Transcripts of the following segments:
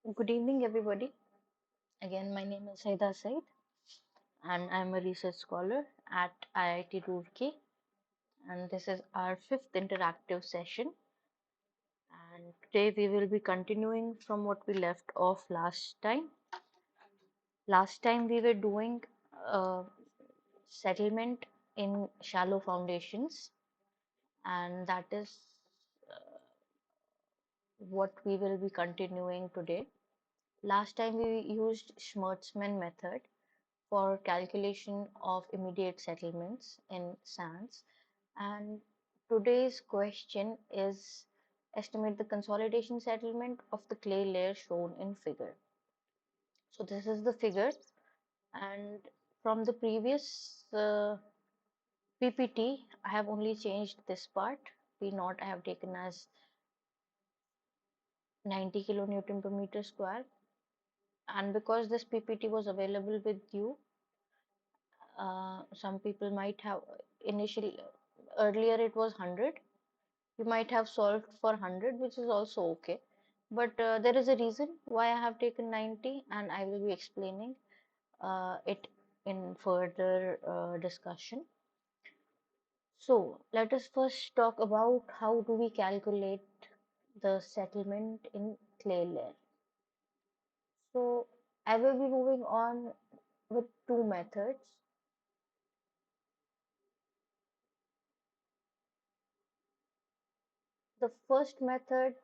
Good evening, everybody. Again, my name is Saida Said, and I'm a research scholar at IIT Roorkee. And this is our fifth interactive session. And today we will be continuing from what we left off last time. Last time we were doing settlement in shallow foundations, and that is what we will be continuing today. Last time we used Schmertzman method for calculation of immediate settlements in sands. And today's question is estimate the consolidation settlement of the clay layer shown in figure. So this is the figure, and from the previous PPT, I have only changed this part. P naught I have taken as 90 kilonewton per meter square. And because this PPT was available with you, some people might have initially earlier it was 100. You might have solved for 100, which is also okay, but there is a reason why I have taken 90, and I will be explaining it in further discussion. So let us first talk about how do we calculate the settlement in clay layer. So I will be moving on with two methods. The first method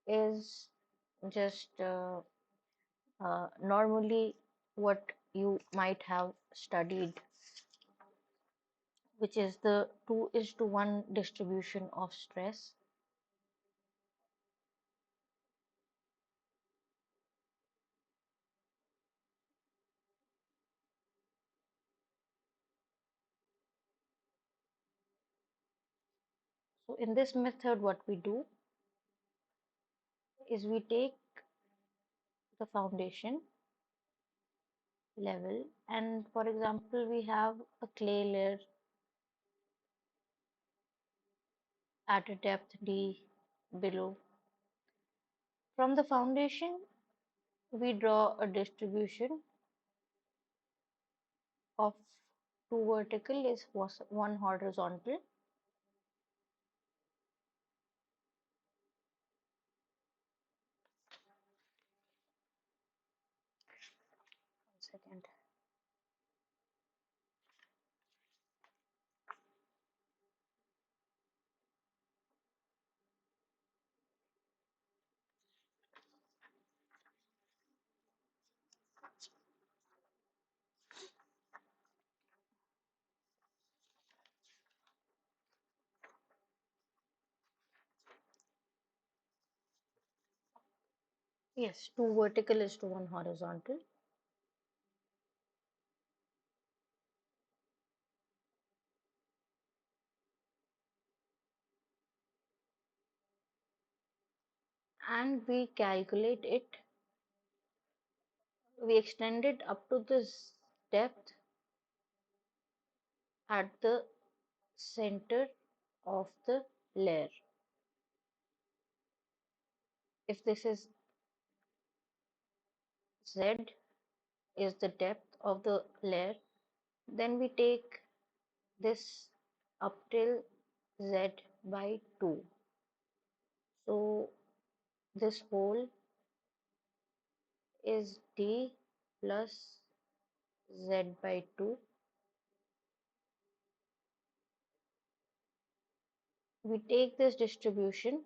is just normally what you might have studied, which is the 2:1 distribution of stress. So in this method, what we do is we take the foundation level, and for example, we have a clay layer at a depth d below. From the foundation, we draw a distribution of two vertical is one horizontal. One second. Yes, two vertical is to one horizontal. And we calculate it, we extend it up to this depth at the center of the layer. If this is Z is the depth of the layer, then we take this up till Z by 2. So this whole is D plus Z by 2. We take this distribution,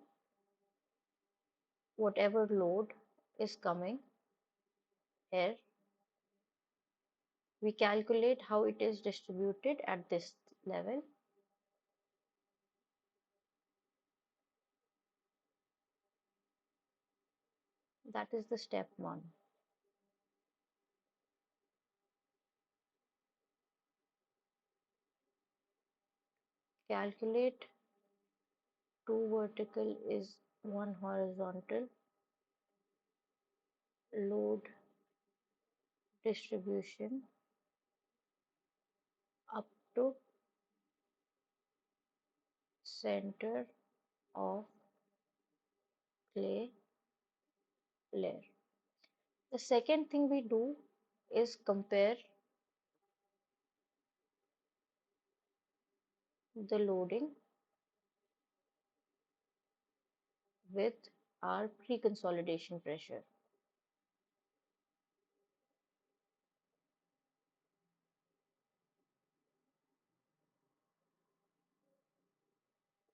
whatever load is coming here, we calculate how it is distributed at this level. That is the step 1. Calculate 2 vertical is 1 horizontal load distribution up to center of clay layer. The second thing we do is compare the loading with our pre-consolidation pressure.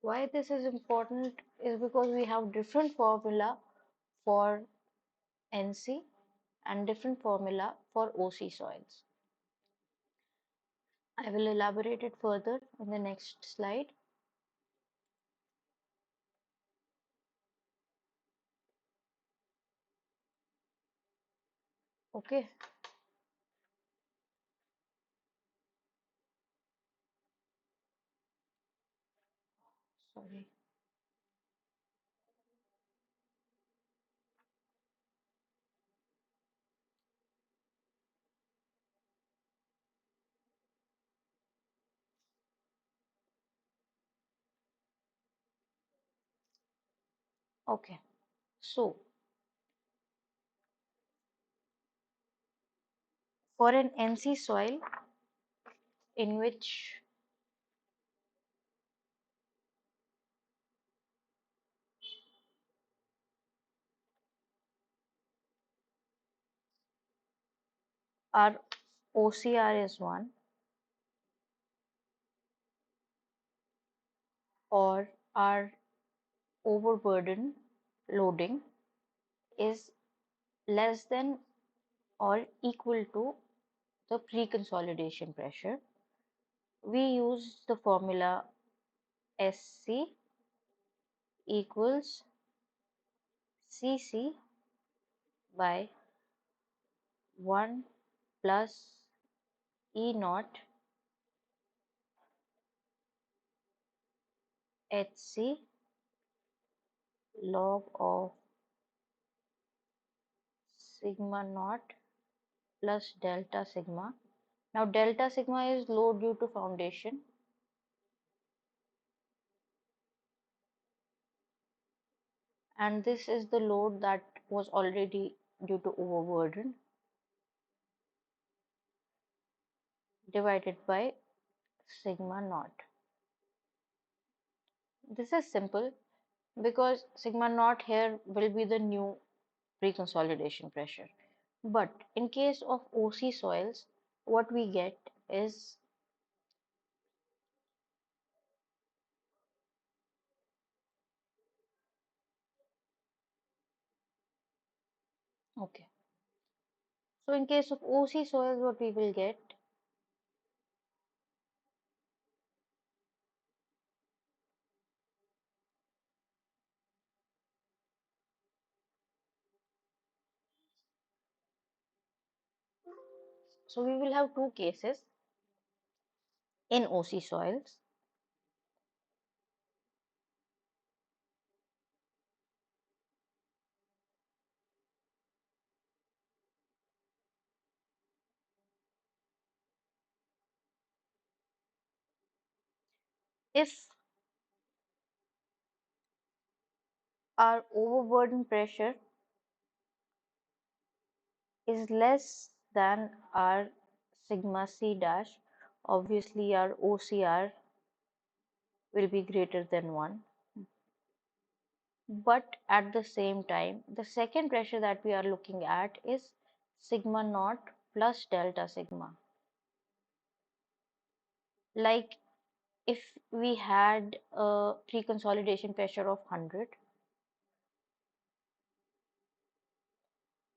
Why this is important is because we have different formula for NC and different formula for OC soils. I will elaborate it further in the next slide. Okay, sorry. Okay, so for an NC soil in which our OCR is 1 or our overburden loading is less than or equal to the pre-consolidation pressure, we use the formula SC equals CC by 1 plus E naught HC log of sigma naught plus delta sigma. Now delta sigma is load due to foundation and this is the load that was already due to overburden divided by sigma naught. This is simple because sigma naught here will be the new pre-consolidation pressure. But in case of OC soils, what we get is okay. So in case of OC soils, what we will get so we will have two cases in OC soils. If our overburden pressure is less than our sigma C dash, obviously our OCR will be greater than 1. But at the same time, the second pressure that we are looking at is sigma naught plus delta sigma. Like if we had a pre-consolidation pressure of 100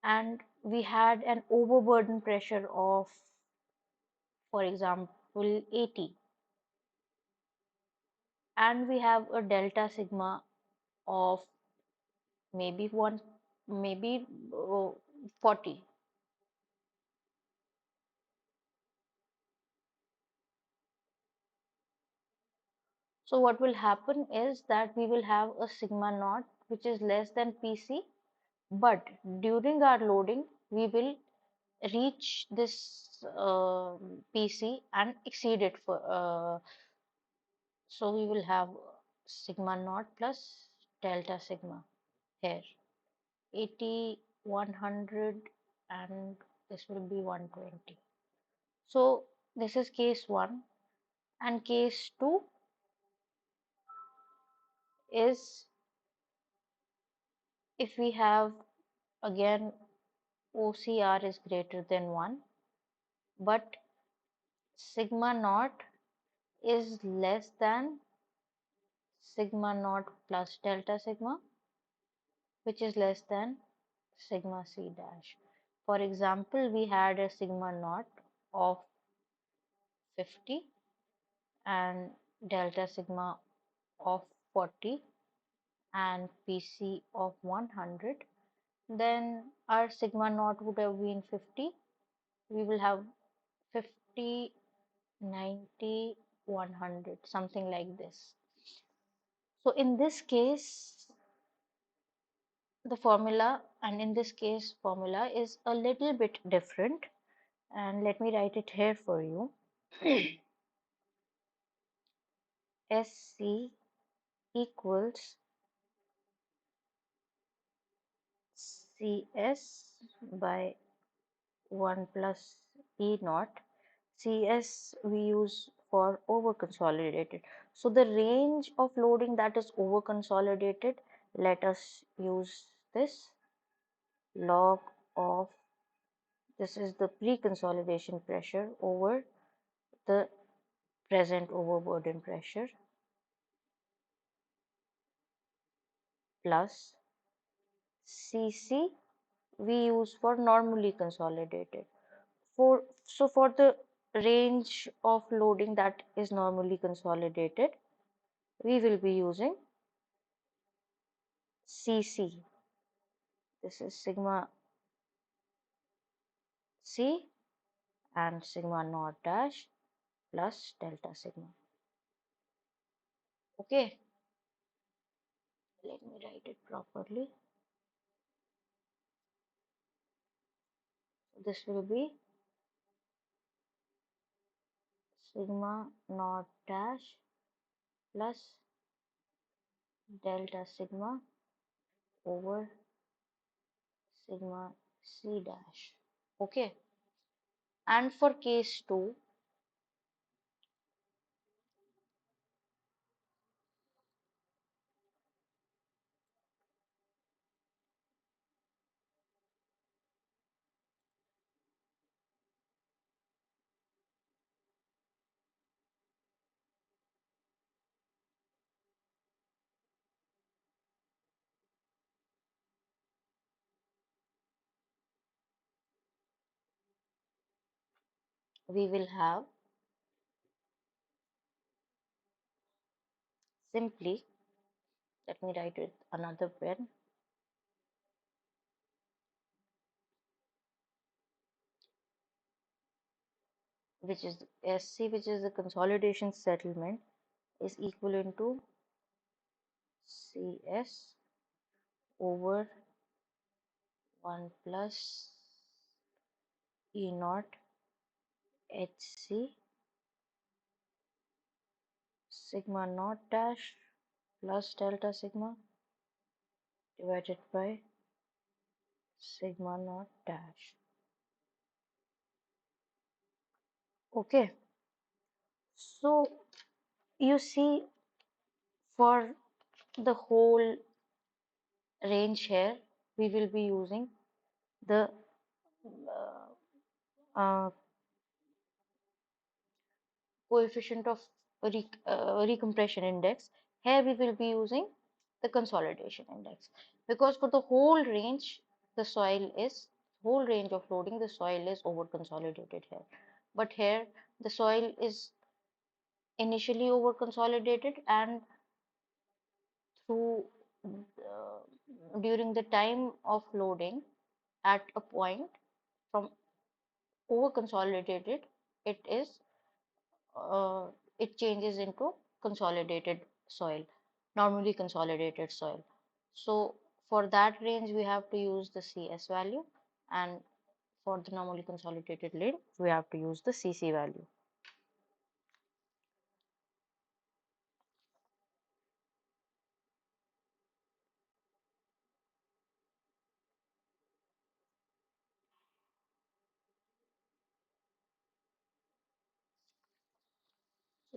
and we had an overburden pressure of, for example, 80, and we have a delta sigma of maybe 1, maybe 40. So what will happen is that we will have a sigma naught which is less than PC, but during our loading we will reach this PC and exceed it for so we will have sigma naught plus delta sigma here 80, 100. and this will be 120. So this is case 1, and case 2 is if we have again OCR is greater than 1, but sigma naught is less than sigma naught plus delta sigma, which is less than sigma c dash. For example, we had a sigma naught of 50 and delta sigma of 40 and PC of 100. Then our sigma naught would have been 50. We will have 50, 90, 100, something like this. So in this case, the formula, and in this case, formula is a little bit different. And let me write it here for you. SC equals CS by 1 plus E naught. CS we use for over consolidated. So the range of loading that is over consolidated, let us use this log of, this is the pre-consolidation pressure over the present overburden pressure plus CC we use for normally consolidated. For the range of loading that is normally consolidated, we will be using CC. This is sigma C and sigma naught dash plus delta sigma. Okay, let me write it properly. This will be sigma naught dash plus delta sigma over sigma C dash. Okay, and for case 2, we will have simply, let me write with another pen, which is SC, which is the consolidation settlement, is equivalent to CS over 1 plus E naught HC sigma naught dash plus delta sigma divided by sigma naught dash. Okay, so you see, for the whole range here, we will be using the uh, coefficient of recompression index. Here we will be using the consolidation index, because for the whole range of loading, the soil is over consolidated here. But here the soil is initially over consolidated, and through during the time of loading, at a point from over consolidated, it is it changes into consolidated soil, normally consolidated soil. So for that range, we have to use the CS value, and for the normally consolidated range, we have to use the CC value.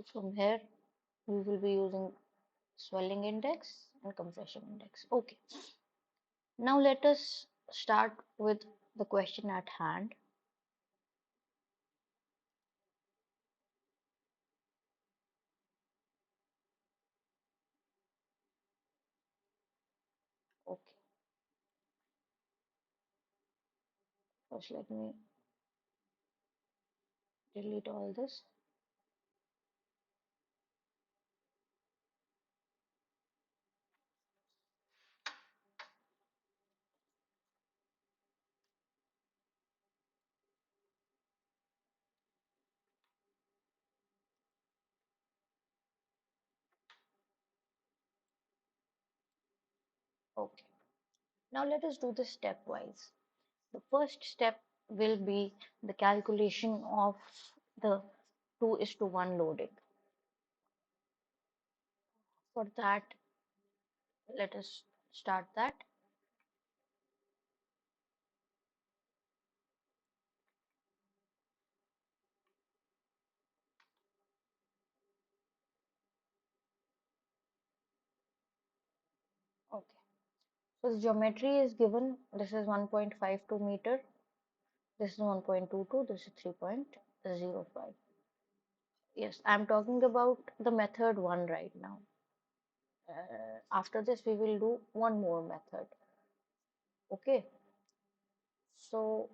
So from here, we will be using swelling index and compression index. Okay. Now let us start with the question at hand. Okay. First, let me delete all this. Okay. Now let us do this stepwise. The first step will be the calculation of the 2:1 loading. For that, let us start that. Okay. So the geometry is given. This is 1.52 meter. This is 1.22. This is 3.05. Yes, I'm talking about the method one right now. After this, we will do one more method. Okay. So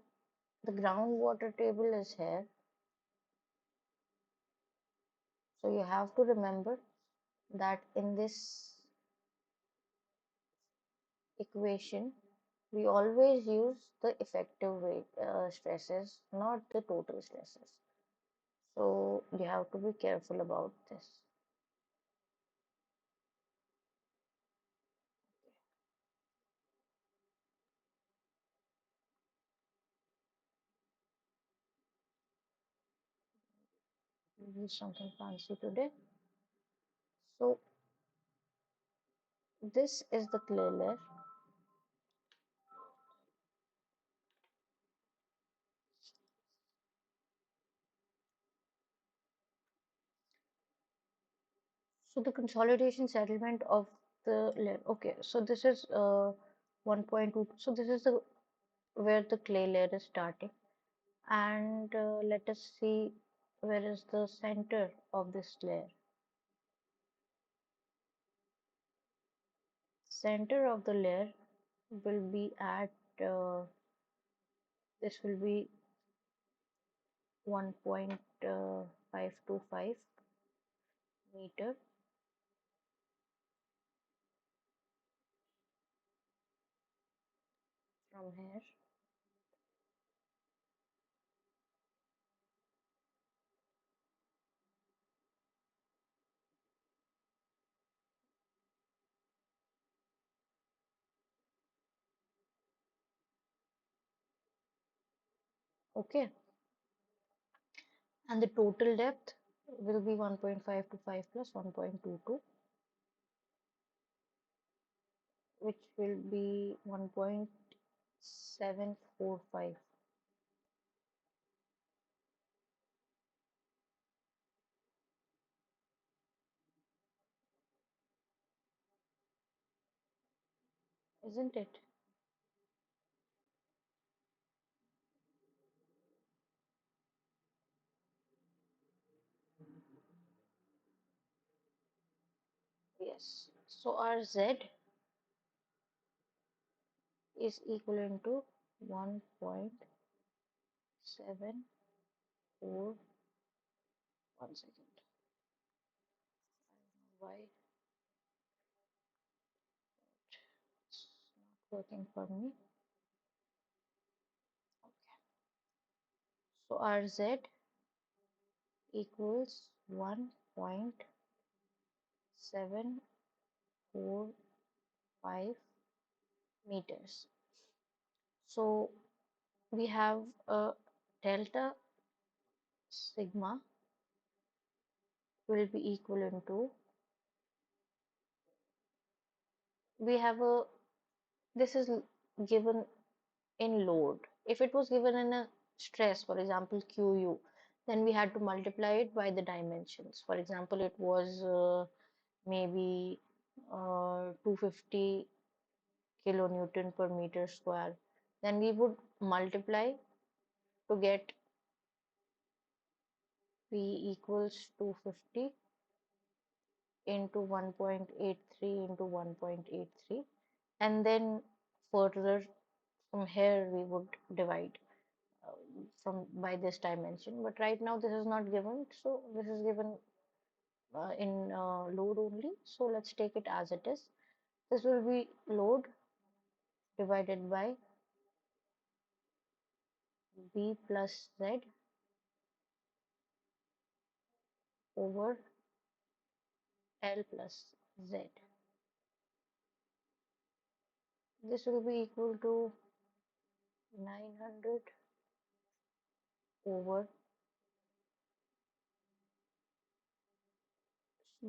the groundwater table is here. So you have to remember that in this equation, we always use the effective weight stresses, not the total stresses. So you have to be careful about this. Use something fancy today. So this is the clay layer. So the consolidation settlement of the layer. Okay, so this is 1.2. So this is the where the clay layer is starting, and let us see where is the center of this layer. Center of the layer will be at this will be 1.525 meter from here. Okay, and the total depth will be 1.525 plus 1.22, which will be 1.745. Isn't it? Yes. So our Z is equivalent to 1.74. One second. Why it's not working for me? Okay. So our Z equals 1.745 meters. So we have a delta sigma will be equivalent to, we have a, this is given in load. If it was given in a stress, for example, QU, Then we had to multiply it by the dimensions. For example, it was maybe 250 kilonewton per meter square. Then we would multiply to get P equals 250 into 1.83 into 1.83, and then further from here we would divide uh, from by this dimension. But right now this is not given, so this is given in load only, so let's take it as it is. This will be load divided by B plus Z over L plus Z. This will be equal to 900 over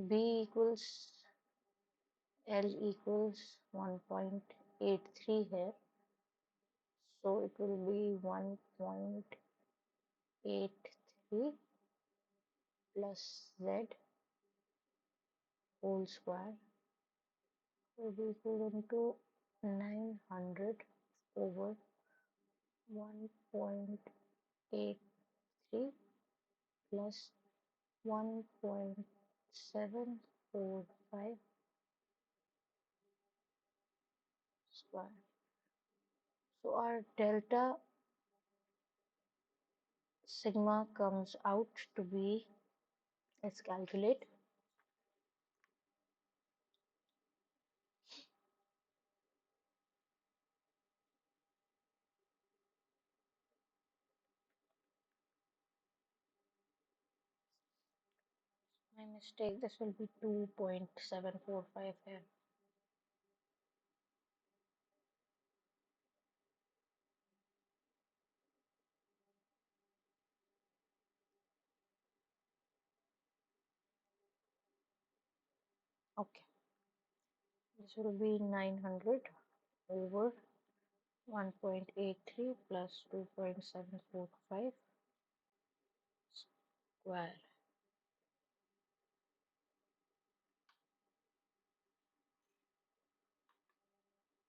B equals L equals 1.83 here, so it will be 1.83 plus Z whole square will be equal to 900 over 1.83 plus 1.745 square. So our delta sigma comes out to be, let's calculate. My mistake, this will be 2.745 here. Okay, this will be 900 over 1.83 plus 2.745 square.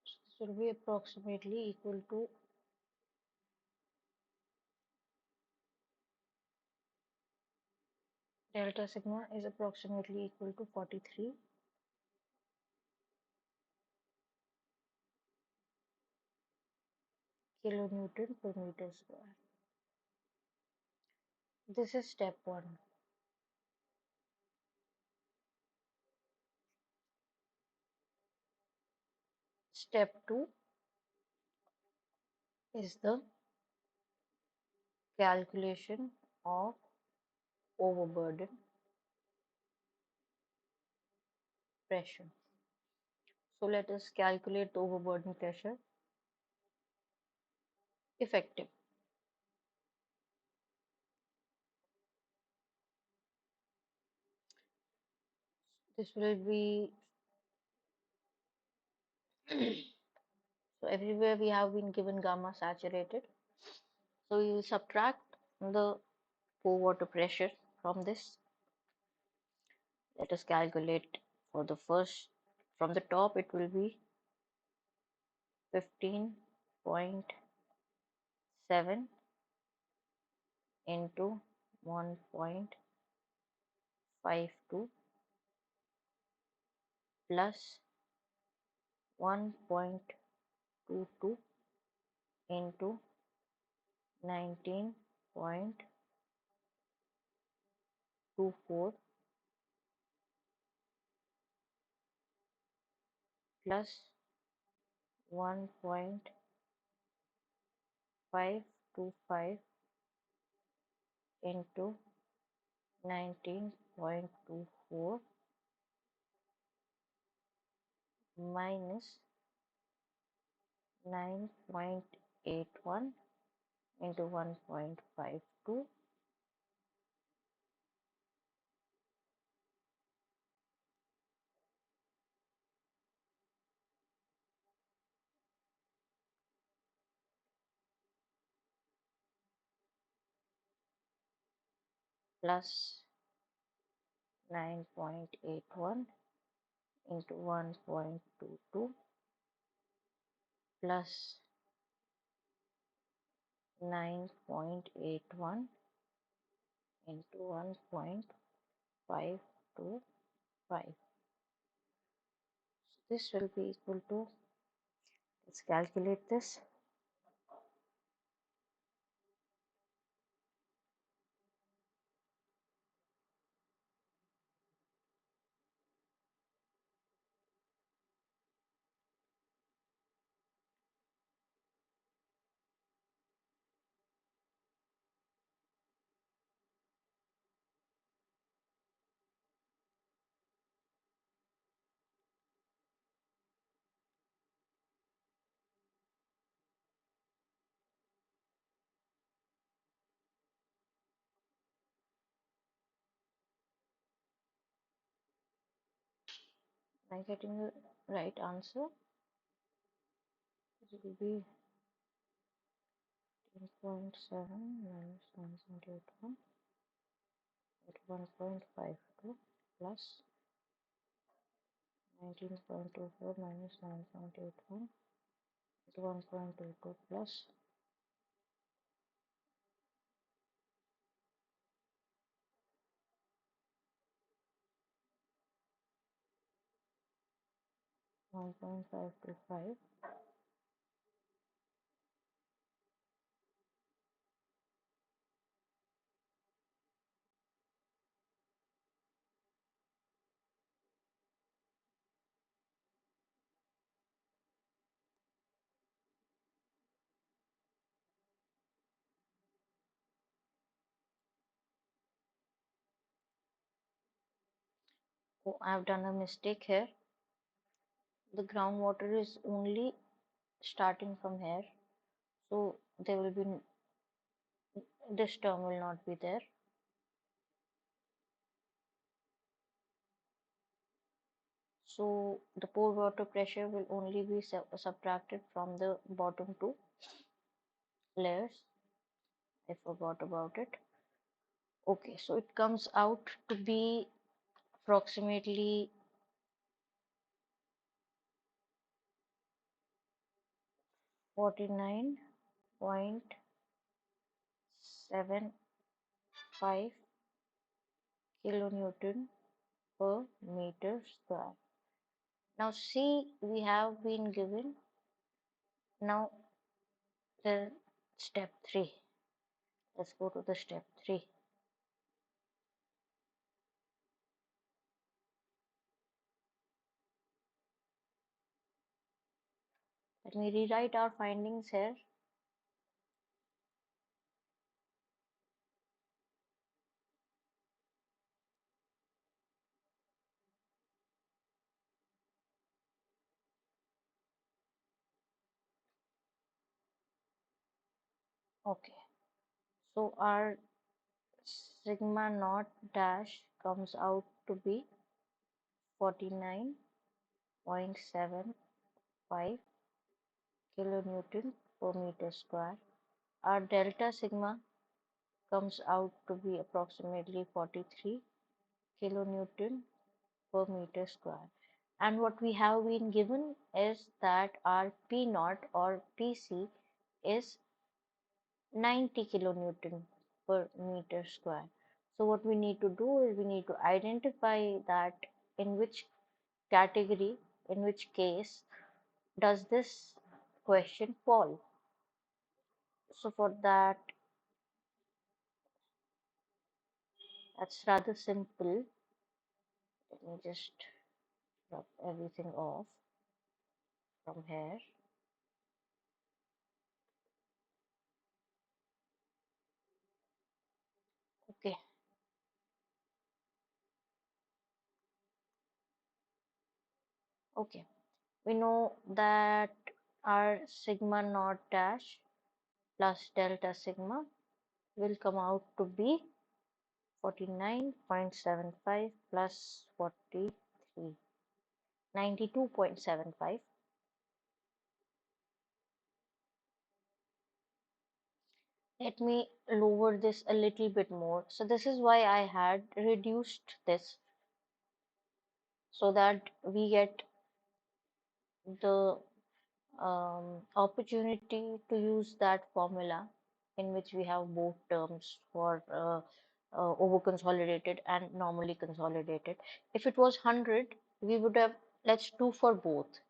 So this will be approximately equal to delta sigma is approximately equal to 43 kilonewton per meter square. This is step 1. Step 2 is the calculation of overburden pressure. So let us calculate the overburden pressure effective. This will be so everywhere we have been given gamma saturated. So we will subtract the pour water pressure from this. Let us calculate for the first, from the top it will be 15.7 into 1.52 plus 1.22 into 19.24 plus 1.525 into 19.24 minus 9.81 into 1.52 plus 9.81 into 1.22 plus 9.81 into 1.525. So this will be equal to, let's calculate this. Am I getting the right answer? It will be 10.7 minus 9.81 into 1.52 plus 19.24 minus 9.81 into 1.22 plus 1.525. Oh, I've done a mistake here. The groundwater is only starting from here, so there will be this term will not be there. So the pore water pressure will only be subtracted from the bottom two layers. I forgot about it. Okay, so it comes out to be approximately 49.75 kilonewton per meter square. Now see, we have been given now the step 3. Let's go to the step 3. Let me rewrite our findings here. Okay, so our sigma naught dash comes out to be 49.75 kilonewton per meter square. Our delta sigma comes out to be approximately 43 kilonewton per meter square. And what we have been given is that our P naught or PC is 90 kilonewton per meter square. So what we need to do is we need to identify that in which category, in which case does this question fall. So for that, that's rather simple. Let me just rub everything off from here. Okay, okay. We know that our sigma naught dash plus delta sigma will come out to be 49.75 plus 43, 92.75. Let me lower this a little bit more. So this is why I had reduced this, so that we get the opportunity to use that formula in which we have both terms for over consolidated and normally consolidated. If it was 100, we would have, let's do for both.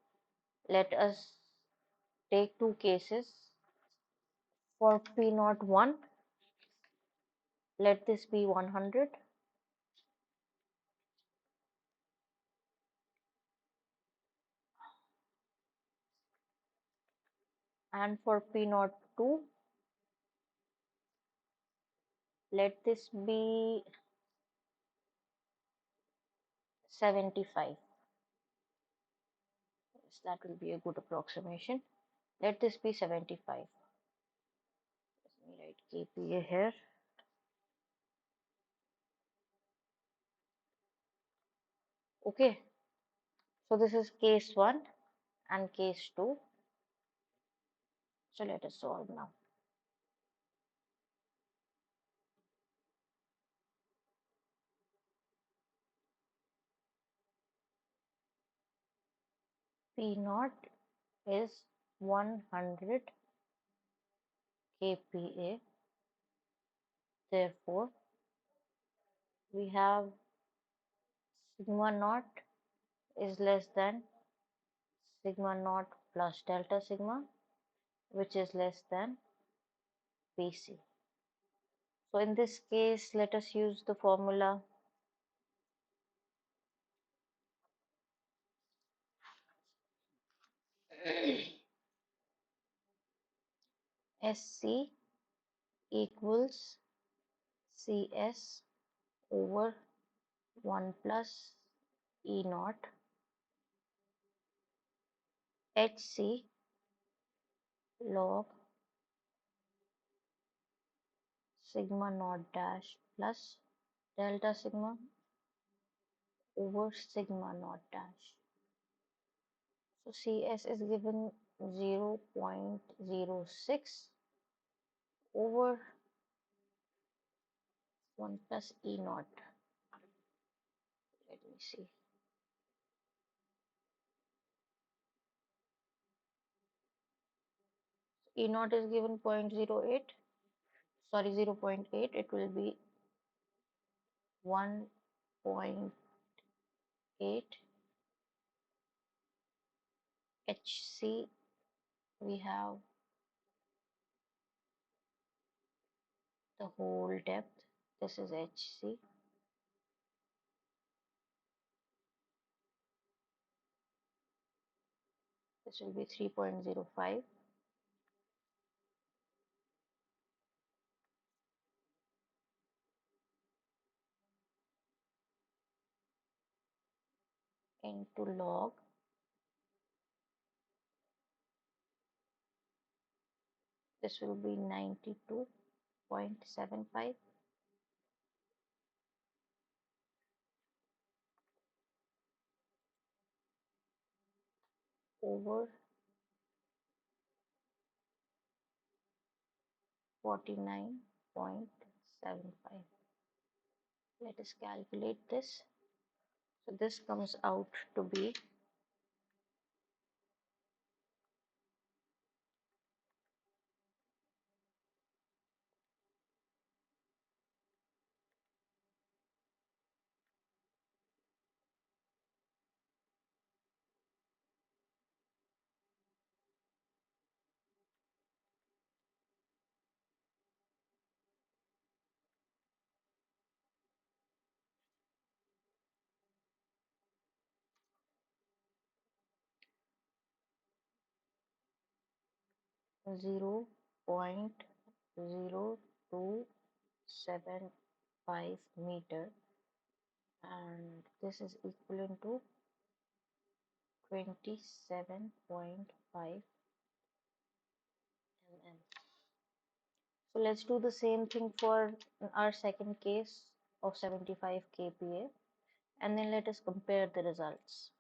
Let us take two cases. For P naught 1, let this be 100, and for P naught 2, let this be 75. Yes, that will be a good approximation. Let this be 75. Let me write KPA here. Okay, so this is case 1 and case 2. So let us solve now. P naught is 100 kPa. Therefore, we have sigma naught is less than sigma naught plus delta sigma, which is less than Pc. So in this case, let us use the formula Sc equals Cs over 1 plus E naught Hc log sigma naught dash plus delta sigma over sigma naught dash. So Cs is given 0.06 over 1 plus E naught. Let me see. E naught is given 0.08, sorry 0.8, it will be 1.8 Hc. We have the whole depth. This is Hc. This will be 3.05 into log this will be 92.75 over 49.75. Let us calculate this. So this comes out to be 0.0275 meter, and this is equivalent to 27.5 mm. So let's do the same thing for our second case of 75 kPa, and then let us compare the results.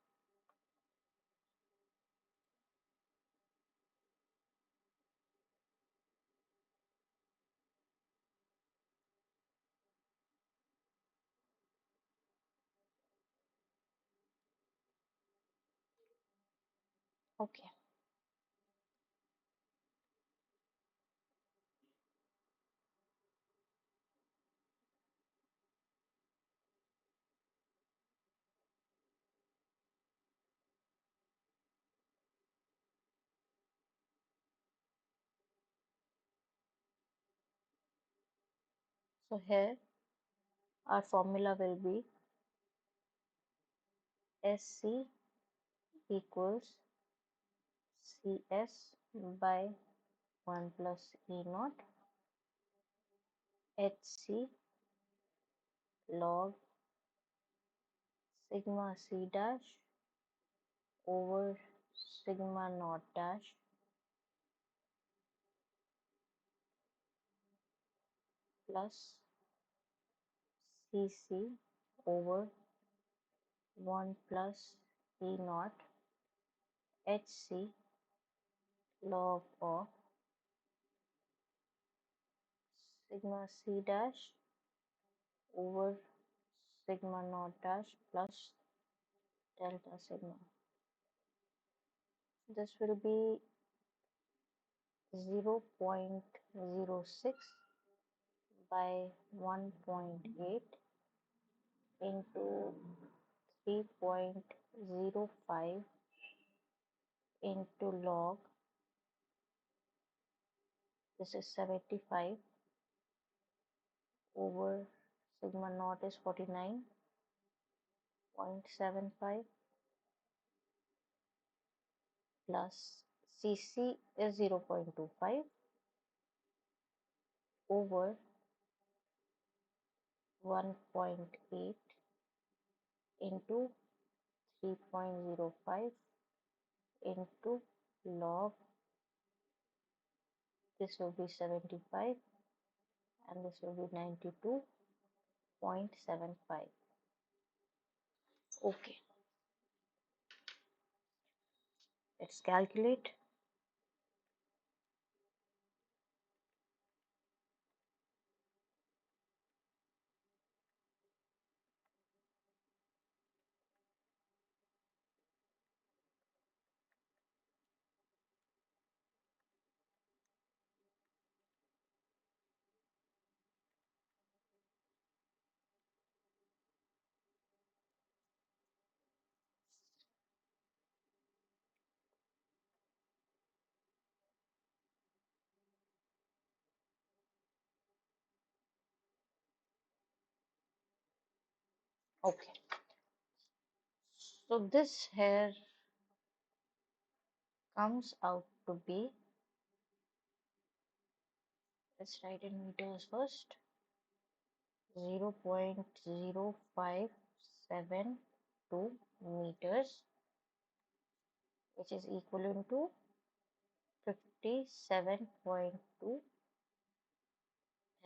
Okay. So here our formula will be SC equals CS by 1 plus E naught HC log sigma C dash over sigma naught dash plus Cc over 1 plus E naught Hc log of sigma C dash over sigma naught dash plus delta sigma. This will be 0.06 by 1.8 into 3.05 into log, this is 75 over sigma naught is 49.75 plus Cc is 0.25 over 1.8 into 3.05 into log, this will be 75 and this will be 92.75. Okay, let's calculate. Okay, so this here comes out to be, let's write in meters first, 0.0572 meters, which is equivalent to 57.2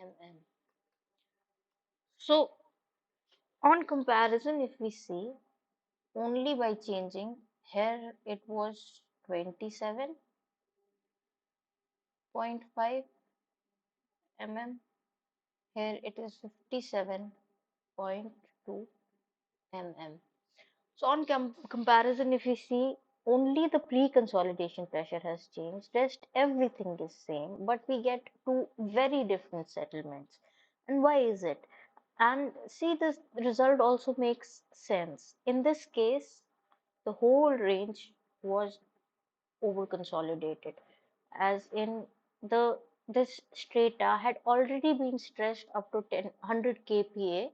mm. So on comparison, if we see only by changing, here it was 27.5 mm, here it is 57.2 mm. So on comparison, if you see, only the pre-consolidation pressure has changed, rest everything is same, but we get two very different settlements. And why is it? And see, this result also makes sense. In this case, the whole range was over consolidated, as in the this strata had already been stretched up to 100 kPa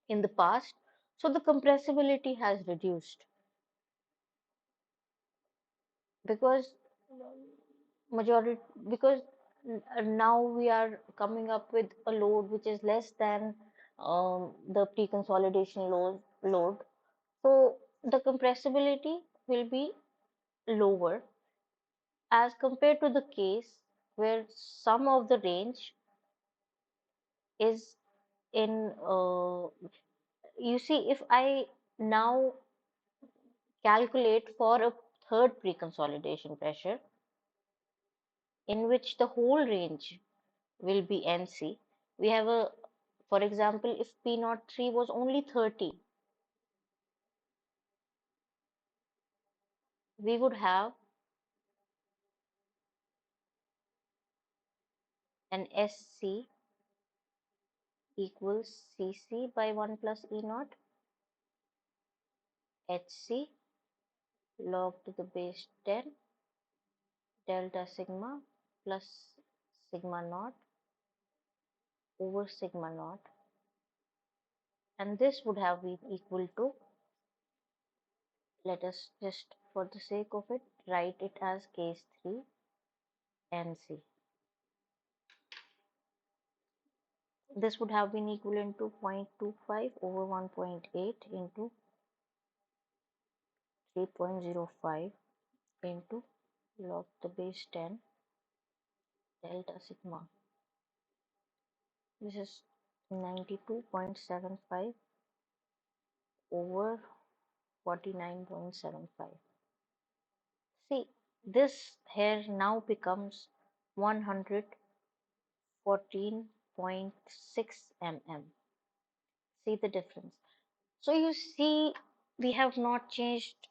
in the past, so the compressibility has reduced because majority because now we are coming up with a load which is less than the pre-consolidation load, so the compressibility will be lower as compared to the case where some of the range is in you see, if I now calculate for a third pre-consolidation pressure in which the whole range will be NC, we have a, for example, if P03 was only 30, we would have an SC equals Cc by 1 plus E naught Hc log to the base 10 delta sigma plus sigma naught over sigma naught, and this would have been equal to, let us just for the sake of it write it as case 3 Nc. This would have been equivalent to 0.25 over 1.8 into 3.05 into log the base 10 delta sigma. This is 92.75 over 49.75. See, this here now becomes 114.6 mm. See the difference. So you see, we have not changed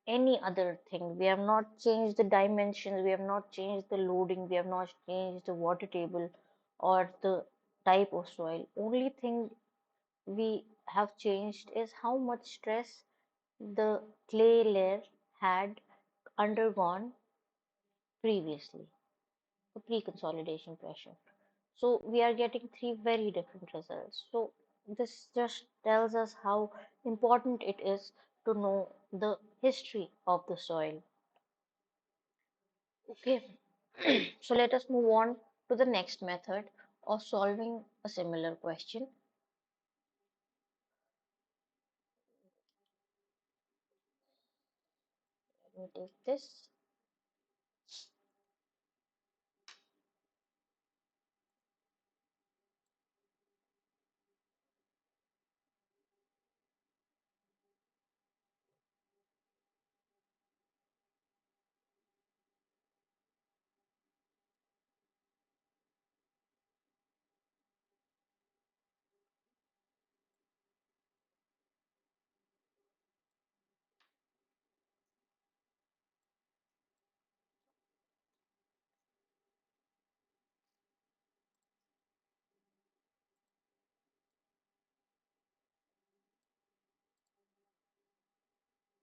any other thing. We have not changed the dimensions, we have not changed the loading, we have not changed the water table or the type of soil. Only thing we have changed is how much stress the clay layer had undergone previously, the pre-consolidation pressure. So we are getting three very different results. So this just tells us how important it is to know the history of the soil. Okay, so let us move on to the next method of solving a similar question. Let me take this.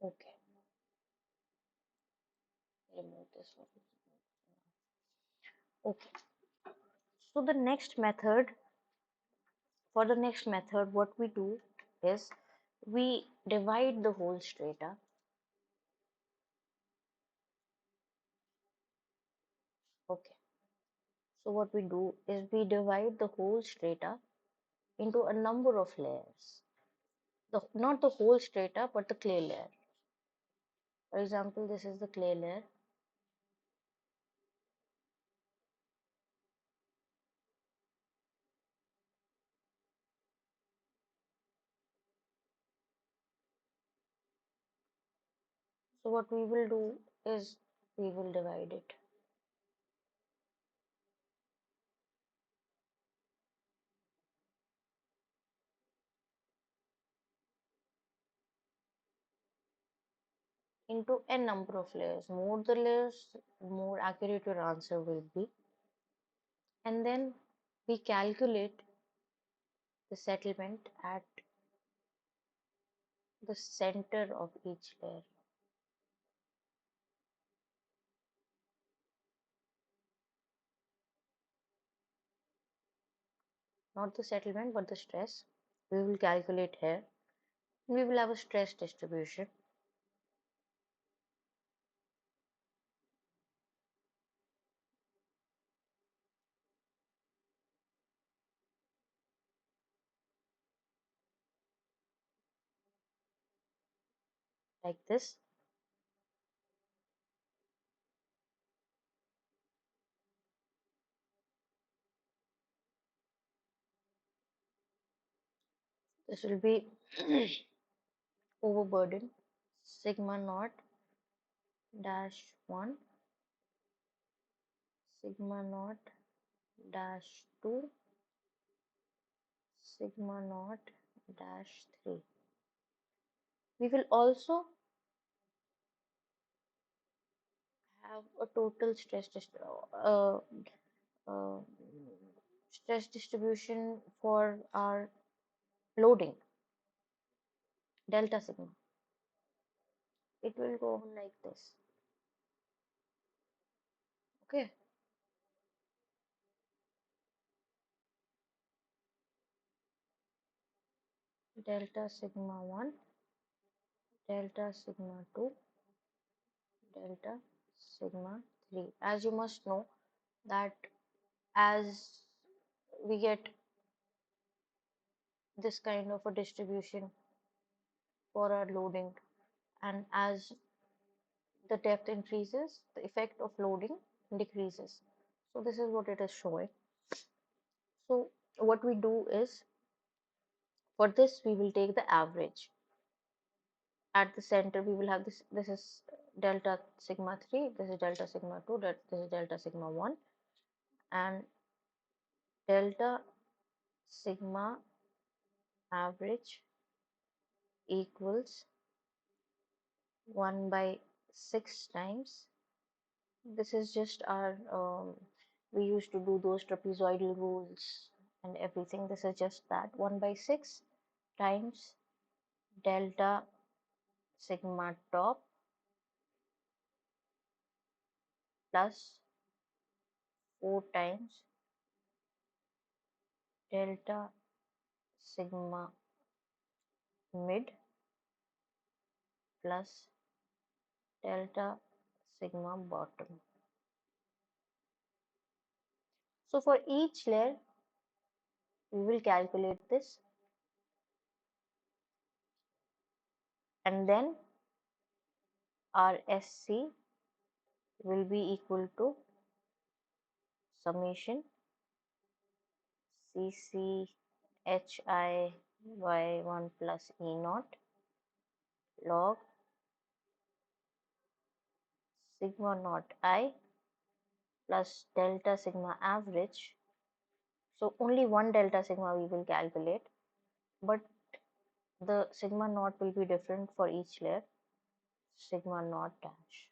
Okay, remove this one. Okay, so for the next method, what we do is we divide the whole strata. Okay, so what we do is we divide the whole strata into a number of layers. Not the whole strata, but the clay layer. For example, this is the clay layer. So what we will do is we will divide it into n number of layers. More the layers, more accurate your answer will be. And then we calculate the settlement at the center of each layer. Not the settlement, but the stress. We will calculate here. We will have a stress distribution. Like this. This will be overburden sigma naught dash 1 sigma naught dash 2 sigma naught dash 3. We will also have a total uh, uh, stress distribution for our loading, delta sigma. It will go on like this. Okay. Delta sigma 1, delta sigma 2, delta sigma 3. As you must know that as we get this kind of a distribution for our loading, and as the depth increases, the effect of loading decreases. So this is what it is showing. So what we do is, for this we will take the average. At the center we will have this is delta sigma 3, this is delta sigma 2, this is delta sigma 1, and delta sigma average equals 1 by 6 times. This is just our we used to do those trapezoidal rules and everything. This is just that 1 by 6 times delta sigma top plus 4 times delta sigma mid plus delta sigma bottom. So for each layer, we will calculate this, and then our SC will be equal to summation CCHI by 1 plus E naught log sigma naught I plus delta sigma average. So only one delta sigma we will calculate, but the sigma naught will be different for each layer. Sigma naught dash.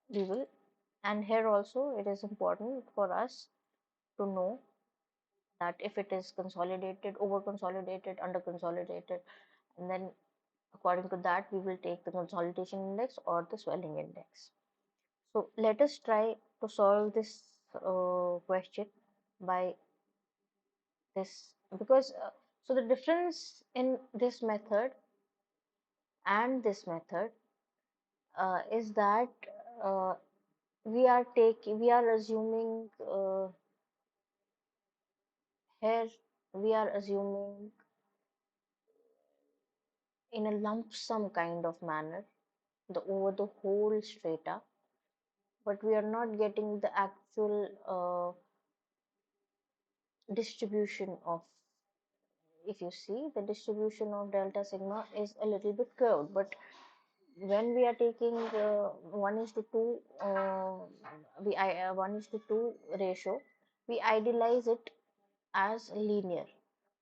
We will, and here also it is important for us to know that if it is consolidated, over consolidated, under consolidated, and then according to that we will take the consolidation index or the swelling index. So let us try to solve this question by this, because so the difference in this method and this method is that uh, we are assuming here we are assuming in a lump sum kind of manner the over the whole strata, but we are not getting the actual distribution of, if you see, the distribution of delta sigma is a little bit curved, but when we are taking 1 is to 2 1 is to 2 ratio, we idealize it as linear.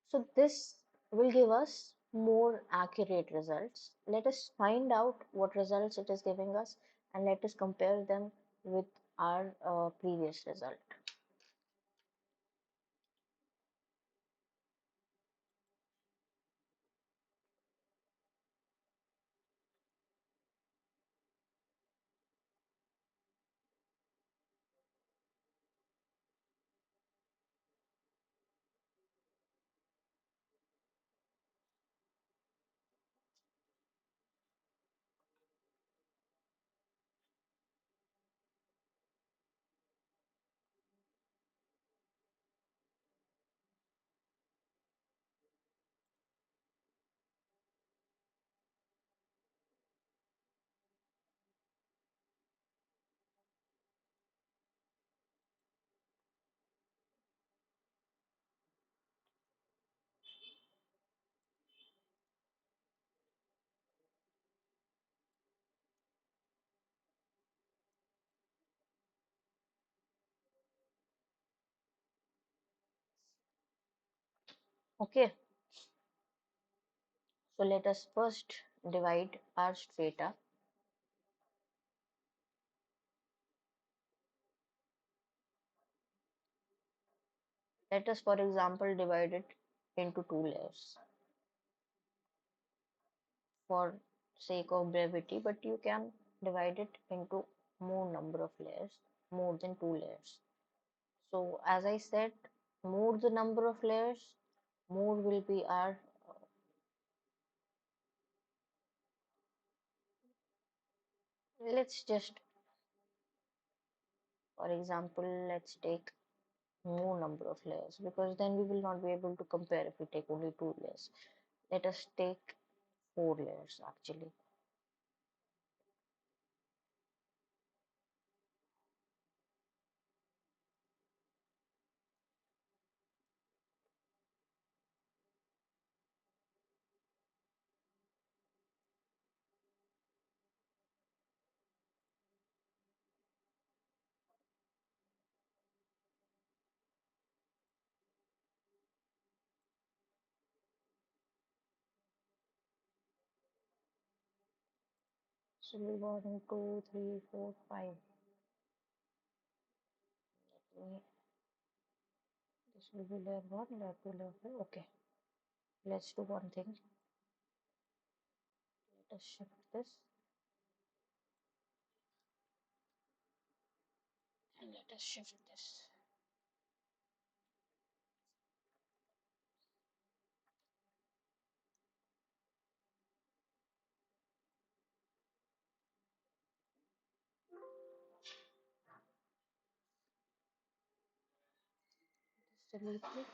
So this will give us more accurate results. Let us find out what results it is giving us, and let us compare them with our previous result. Okay, so let us first divide our strata Let us, for example, divide it into two layers for sake of brevity, but you can divide it into more number of layers, more than two layers. So as I said, more the number of layers, more will be our, let's just, for example, let's take more number of layers, because then we will not be able to compare if we take only two layers. Let us take four layers actually. So we 1, 2, 3, 4, 5. Let me, this will be layer 1, layer 2, layer 5. Okay, let's do one thing. Let us shift this and let us shift this. Just delete it.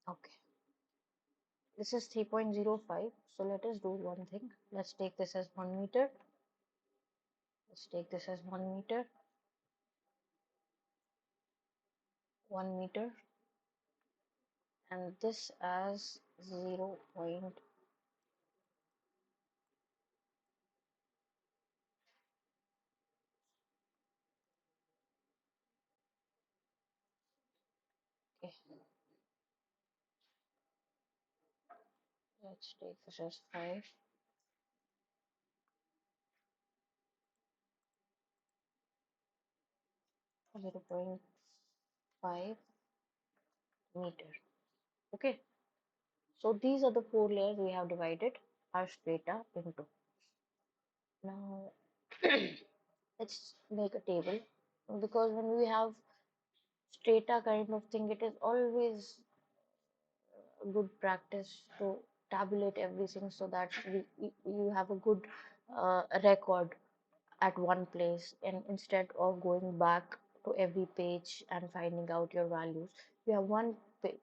Okay, this is 3.05. So let us do one thing. Let's take this as 1 meter. Let's take this as 1 meter, 1 meter, and this as 0. Okay, let's take this as 5, 0.5 meter. Okay, so these are the four layers we have divided our strata into. Now let's make a table, because when we have strata kind of thing, it is always a good practice to tabulate everything so that you have a good record at one place, and instead of going back to every page and finding out your values, you have one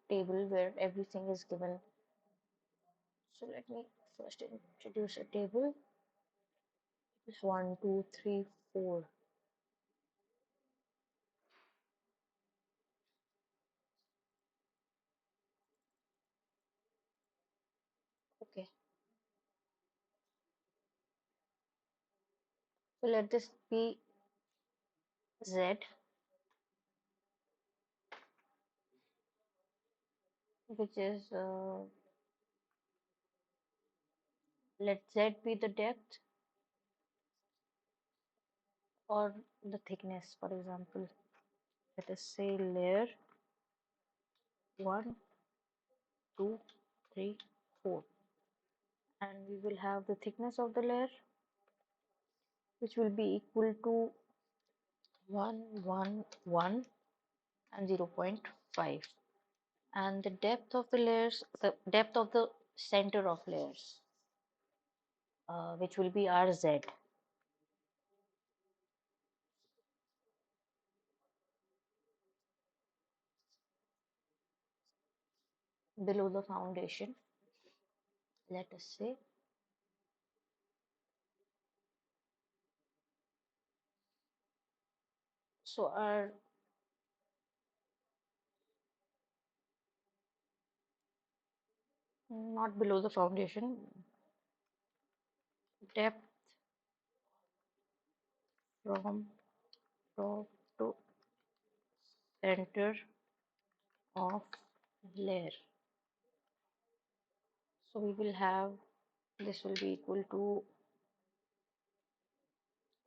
table where everything is given. So let me first introduce a table. It's 1, 2, 3, 4. Okay, so let this be Z, which is let Z be the depth or the thickness. For example, let us say layer 1, 2, 3, 4, and we will have the thickness of the layer, which will be equal to 1, 1, 1 and 0.5. And the depth of the layers, the depth of the center of layers, which will be our Z, below the foundation, let us say So our not below the foundation, depth from top to center of layer. So we will have this will be equal to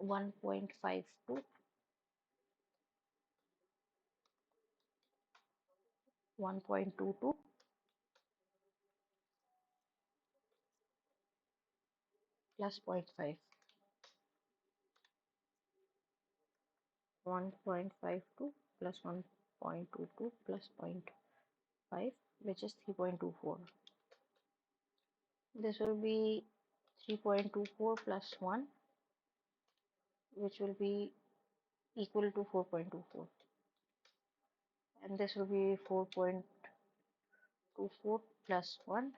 1.52, 1.22 plus 0.5, 1.52 plus 1.22 plus 0.5, which is 3.24. This will be 3.24 plus 1, which will be equal to 4.24. And this will be 4.24 plus 1,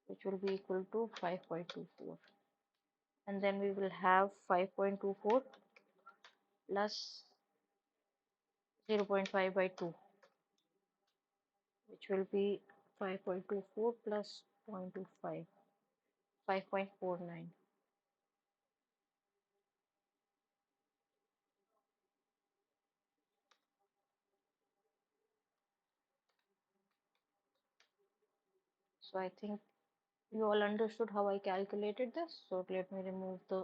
which will be equal to 5.24. And then we will have 5.24 plus 0.5 by 2, which will be 5.24 plus 0.25, 5.49. So I think you all understood how I calculated this. So let me remove the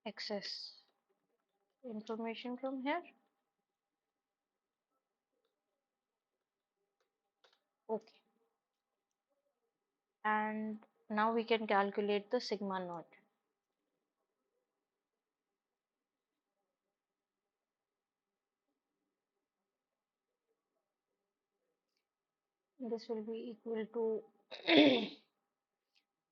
excess information from here. Okay. And now we can calculate the sigma naught. This will be equal to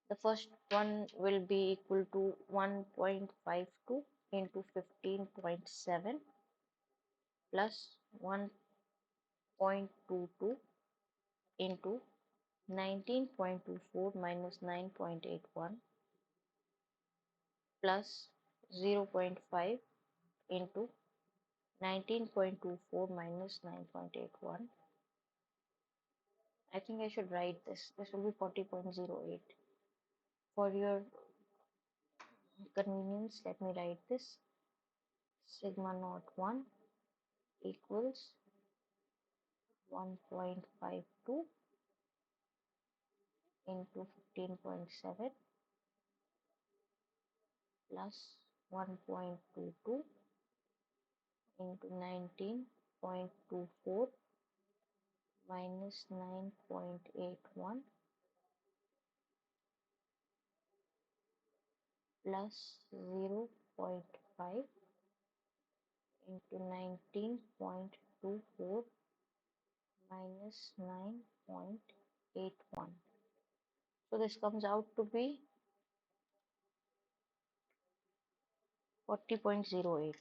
the first one will be equal to 1.52 into 15.7 plus 1.22 into 19.24 minus 9.81 plus 0.5 into 19.24 minus 9.81. I think I should write this. This will be 40.08. For your convenience, let me write this. Sigma naught 1 equals 1.52 into 15.7 plus 1.22 into 19.24 minus 9.81 plus 0.5 into 19.24 minus 9.81. So this comes out to be 40.08.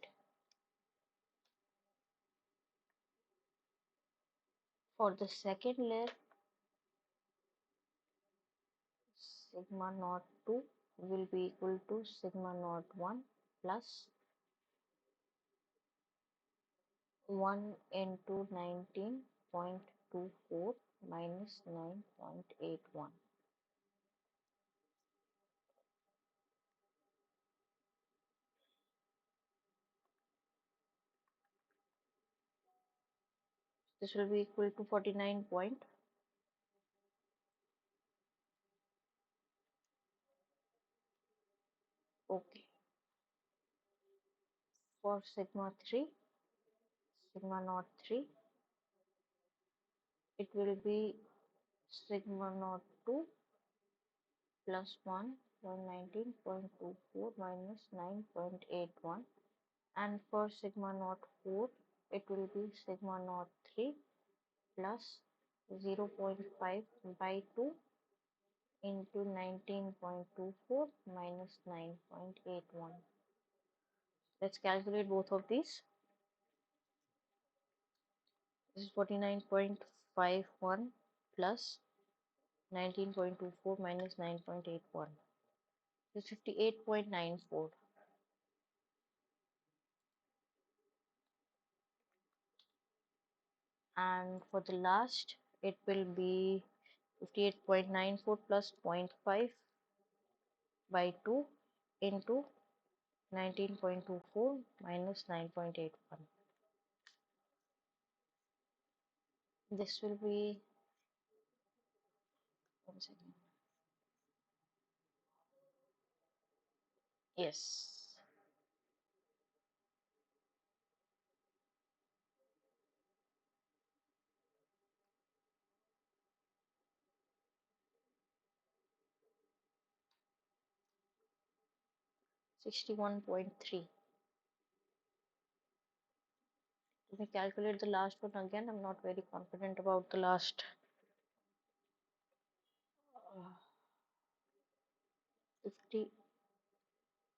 For the second layer, sigma naught 2 will be equal to sigma naught 1 plus 1 into 19.24 minus 9.81. This will be equal to 49 point. Okay. For sigma 3, sigma naught 3, it will be sigma naught 2 plus 1 by 19.24 minus 9.81, and for sigma naught 4 it will be sigma naught 3 plus 0.5 by 2 into 19.24 minus 9.81. Let's calculate both of these. This is 49.51 plus 19.24 minus 9.81. is 58.94. And for the last, it will be 58.94 plus 0.5 by 2 into 19.24 minus 9.81. This will be, one second. Yes, 61.3. Let me calculate the last one again. I'm not very confident about the last.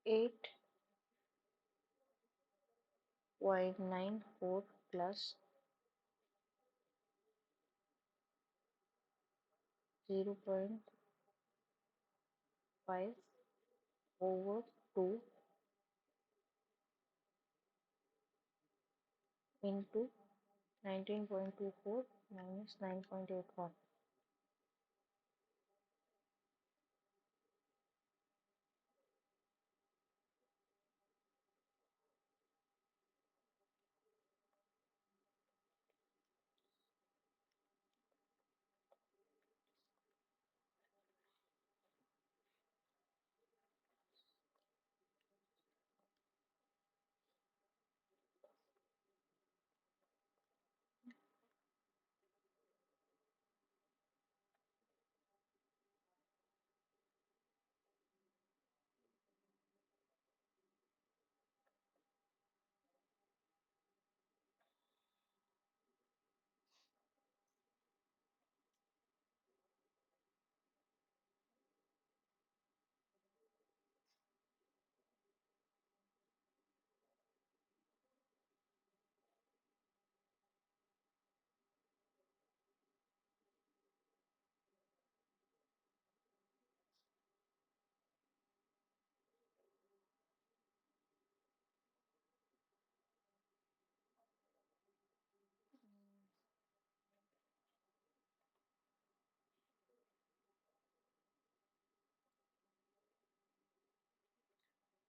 58.94 plus 0.5 over 2 into 19.24 minus 9.81.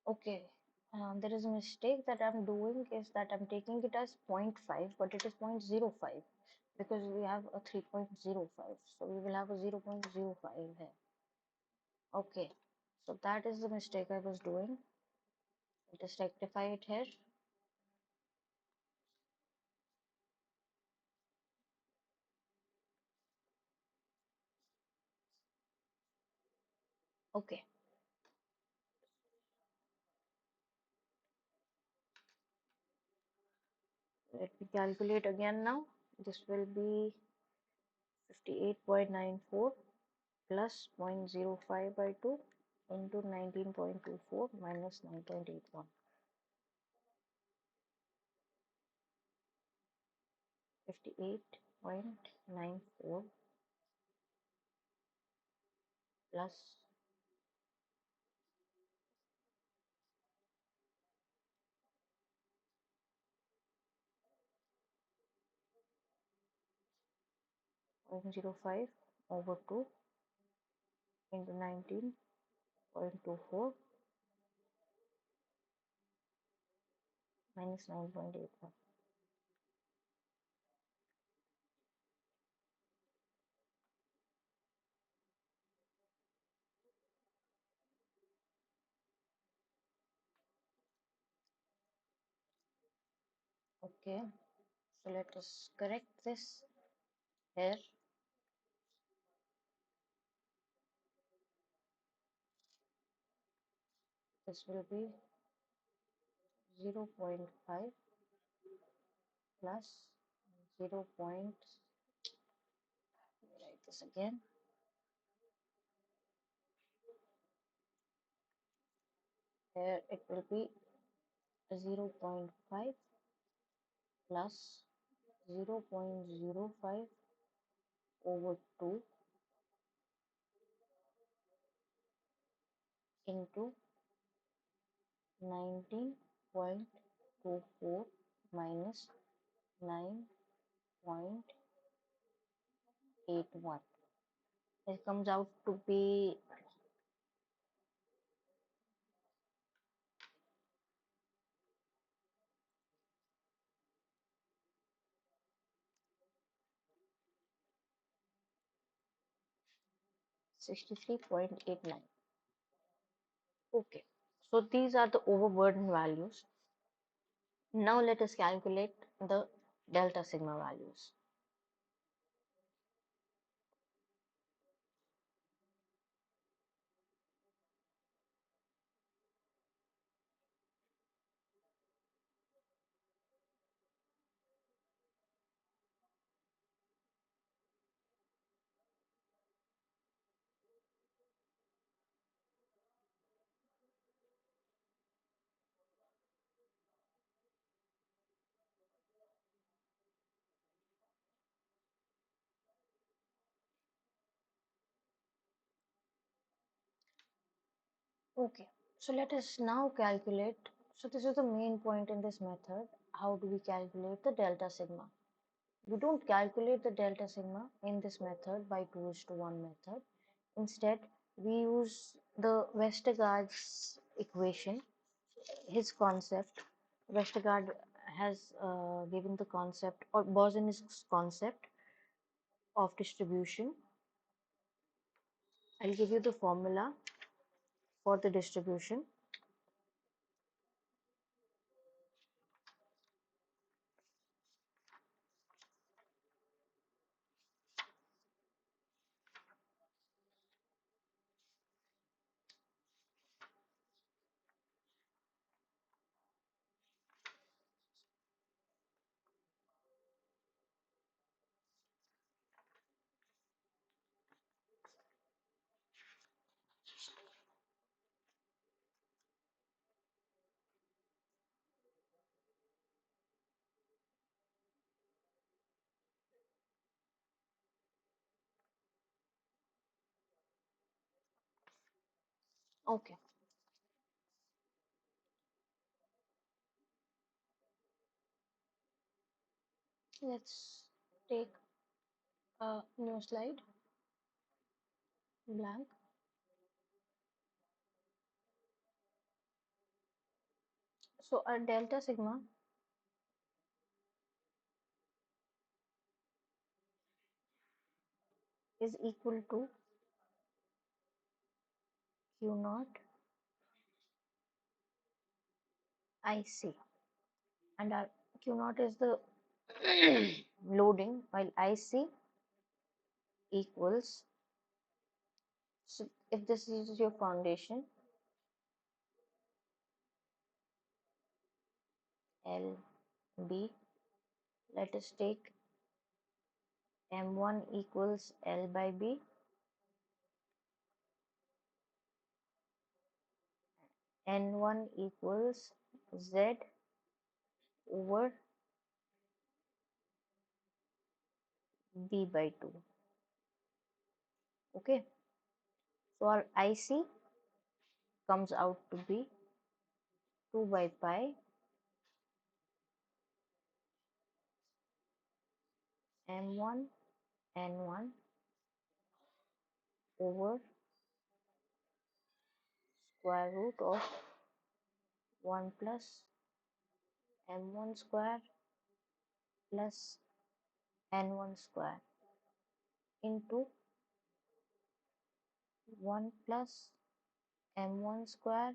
Okay, there is a mistake that I'm doing is that I'm taking it as 0.5, but it is 0.05 because we have a 3.05. So we will have a 0.05 here. Okay, so that is the mistake I was doing. Just rectify it here. Okay, let me calculate again now. This will be 58.94 plus 0.05 by 2 into 19.24 minus 9.81. 58.94 plus 0.05 over 2 into 19.24 minus 9.81. Okay, so let us correct this here. This will be 0.5 plus 0. Let me write this again. Here it will be 0.5 plus 0.05 over 2 into 19.24 minus 9.81. It comes out to be 63.89. Okay, so these are the overburden values. Now let us calculate the delta sigma values. Okay, so let us now calculate. So this is the main point in this method. How do we calculate the delta sigma? We don't calculate the delta sigma in this method by 2:1 method. Instead, we use the Westergaard's equation, his concept. Westergaard has given the concept or Bosnian's concept of distribution. I'll give you the formula for the distribution. Okay, let's take a new slide, blank. So our delta sigma is equal to Q naught IC, and our Q naught is the loading, while IC equals, so if this is your foundation, LB, let us take M1 equals L by B, N1 equals Z over B by 2. Okay, so our IC comes out to be 2 by pi M1 N1 over square root of 1 plus M1 square plus N1 square into 1 plus M1 square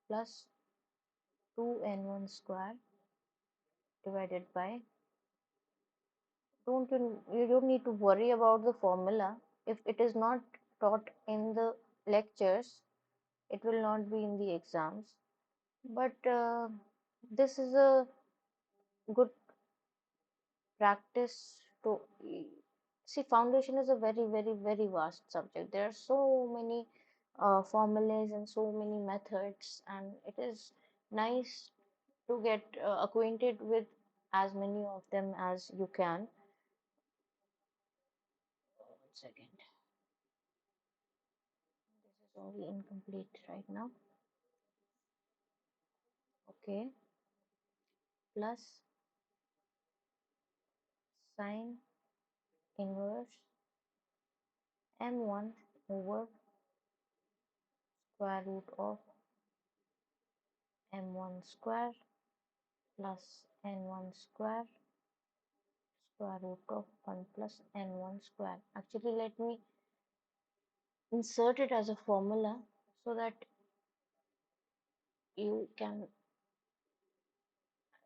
plus 2N1 square divided by, you don't need to worry about the formula. If it is not taught in the lectures, it will not be in the exams. But this is a good practice to see. Foundation is a very, very, very vast subject. There are so many formulas and so many methods, and it is nice to get acquainted with as many of them as you can. 1 second, this is only incomplete right now. Okay, plus sine inverse m1 over square root of m1 square plus n1 square square root of 1 plus n1 square. Actually, let me insert it as a formula so that you can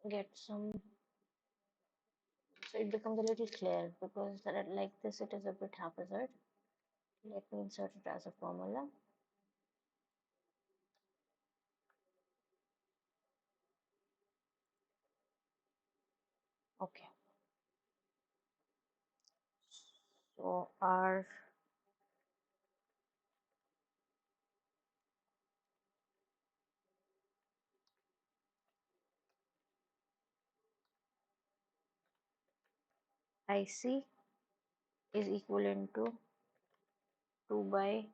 get some, so it becomes a little clear, because that like this it is a bit haphazard. Let me insert it as a formula. Okay, so our IC is equivalent to 2 by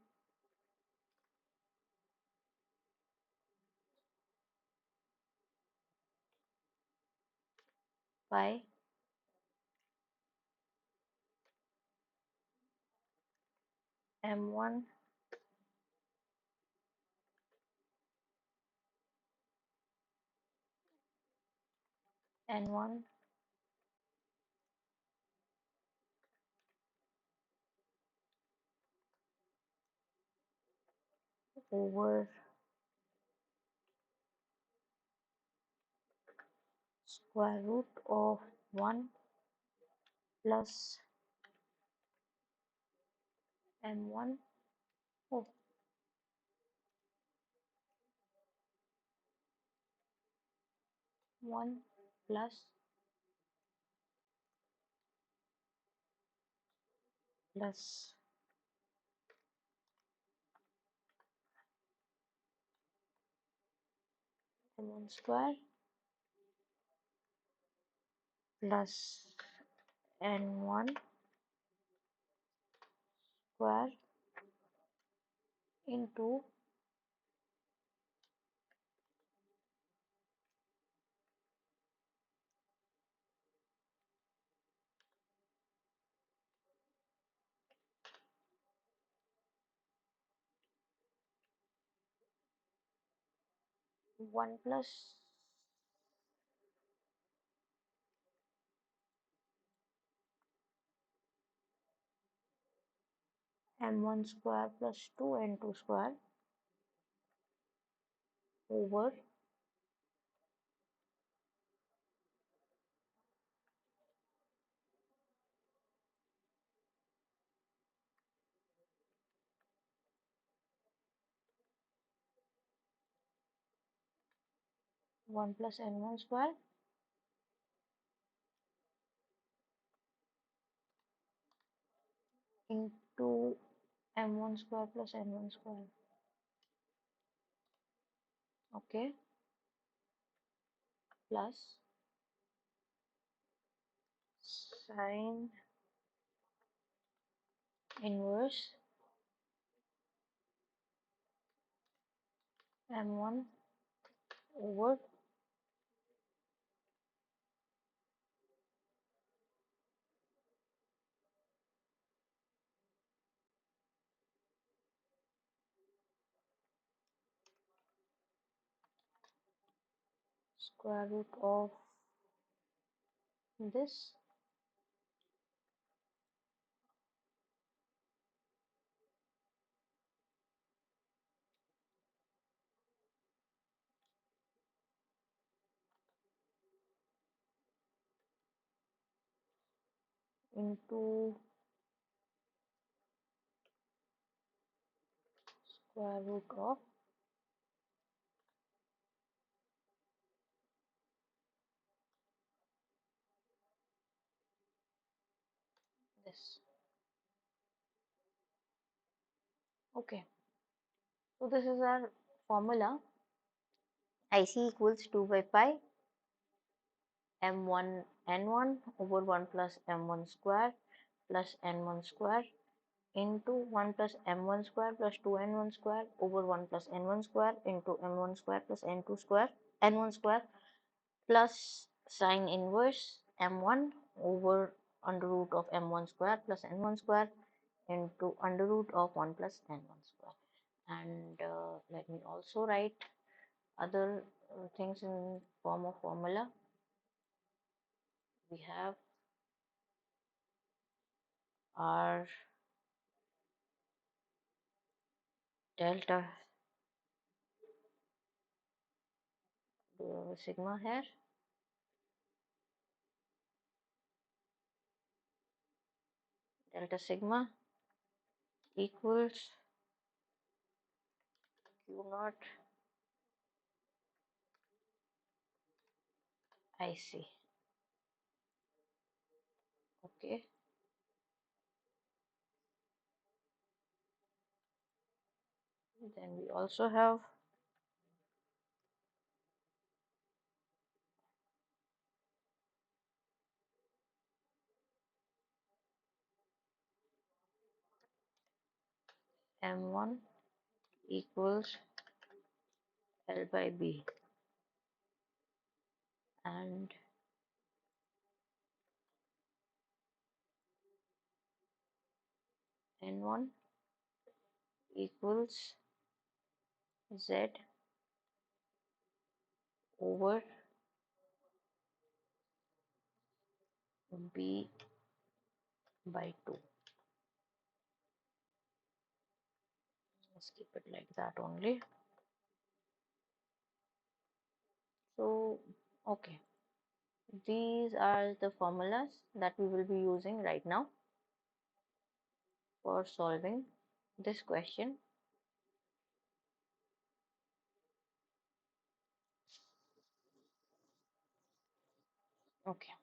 pi m1 n1 over square root of 1 plus m1, oh, 1 plus m1 square plus n1 square into 1 plus m1 square plus 2n2 square over 1 plus n1 square into m1 square plus n1 square. Okay, plus sine inverse m1 over square root of this into square root of this. Okay, so this is our formula. IC equals 2 by pi m1 n1 over 1 plus m1 square plus n1 square into 1 plus m1 square plus 2n1 square over 1 plus n1 square into m1 square plus n2 square n1 square plus sine inverse m1 over under root of m1 square plus n1 square into under root of 1 plus n1 square. And let me also write other things in form of formula. We have our delta sigma here, delta sigma equals q naught IC. Okay, then we also have m1 equals L by B, and n1 equals Z over B by 2. Let's keep it like that only. So, okay, these are the formulas that we will be using right now for solving this question. Okay,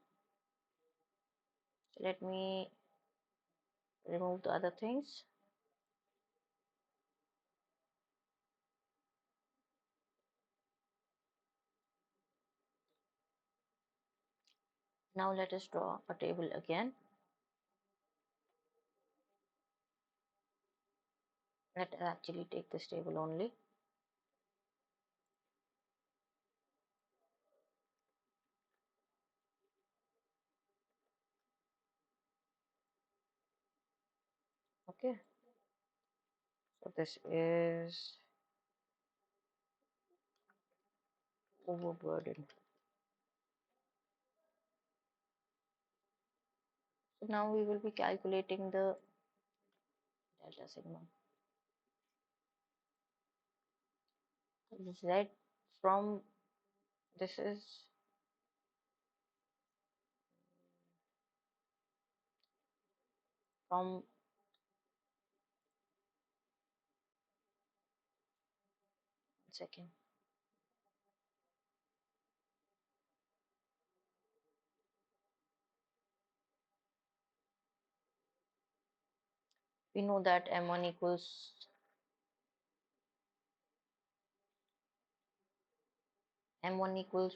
so let me remove the other things. Now let us draw a table again. Let us actually take this table only. Okay, so this is overburden. So now we will be calculating the delta sigma. Z from this is from second. We know that m1 equals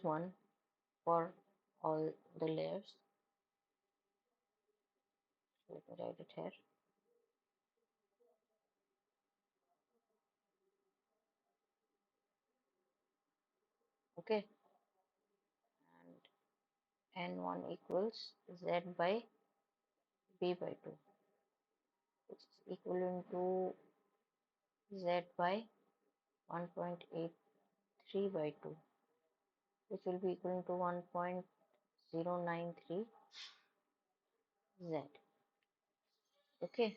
1 for all the layers. Let me write it here. Okay, and n1 equals Z by B by 2, which is equivalent to Z by 1.83 by 2, which will be equivalent to 1.093 Z. Okay,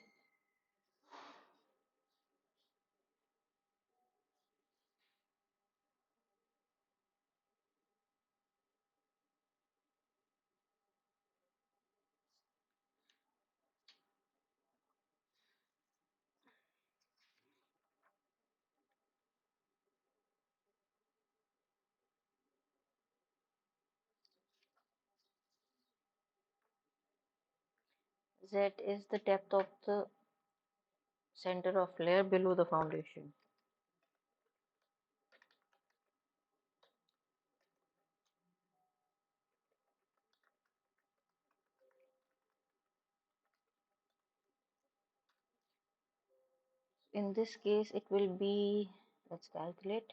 Z is the depth of the center of layer below the foundation. In this case, it will be, let's calculate,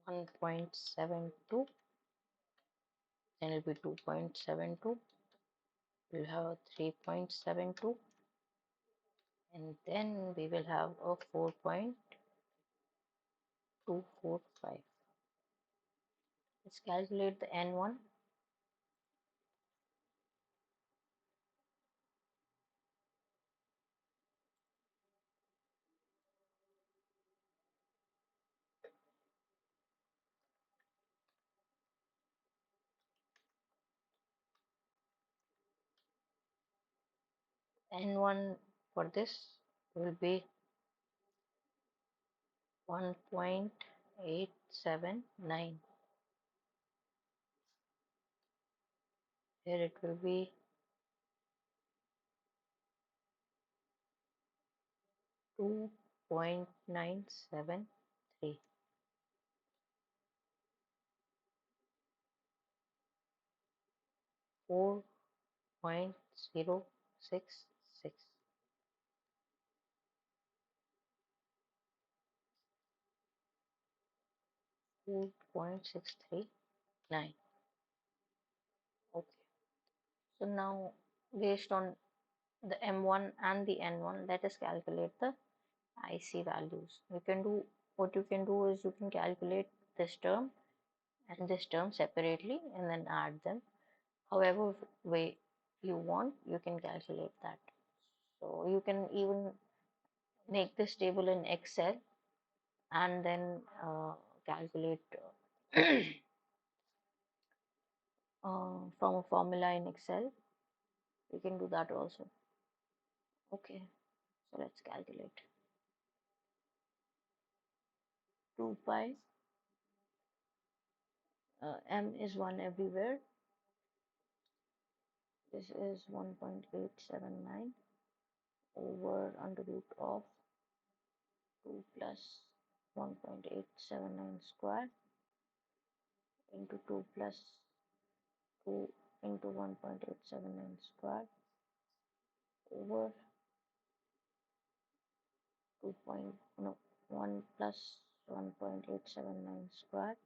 1.72, then it'll be 2.72, we'll have a 3.72, and then we will have a 4.245. Let's calculate the N1. N1 for this will be 1.879. Here it will be 2.973. 4.066. 4.639. Okay. So now, based on the M1 and the N1, let us calculate the IC values. What you can do is you can calculate this term and this term separately and then add them. However way you want, you can calculate that. So you can even make this table in Excel and then calculate from a formula in Excel. You can do that also. Okay, so let's calculate. 2 pi, m is 1 everywhere. This is 1.879 over under root of 2 plus 1.879 square into 2 plus 2 into 1.879 square over 2 point, no, 1 plus 1.879 square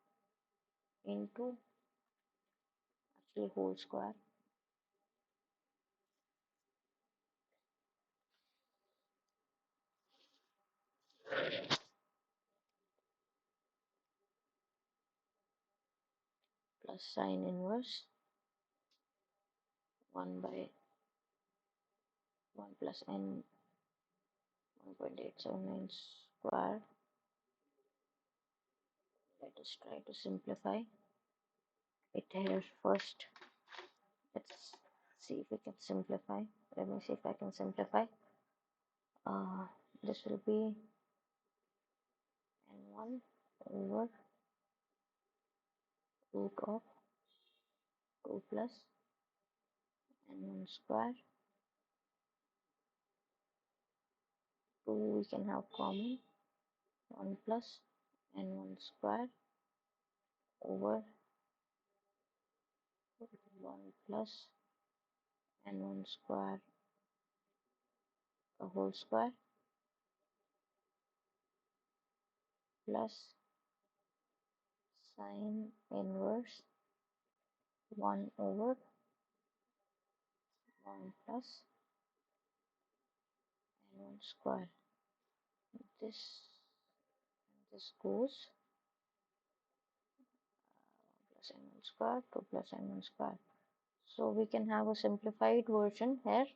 into actually whole square plus sine inverse 1 by 1 plus n 1.879 square. Let us try to simplify it here first. Let's see if we can simplify. Let me see if I can simplify. This will be n1 over root of 2 plus n1 square. 2 we can have common. 1 plus n1 square over 1 plus n1 square a whole square plus sine inverse 1 over 1 plus n1 square. This goes plus n1 square 2 plus n1 square. So we can have a simplified version here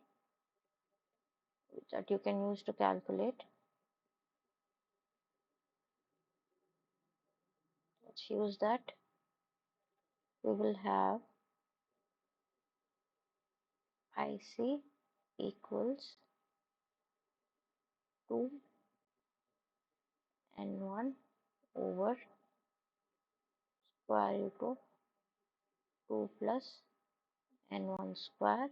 that you can use to calculate. Let's use that. We will have IC equals 2 n1 over square root of 2 plus n1 square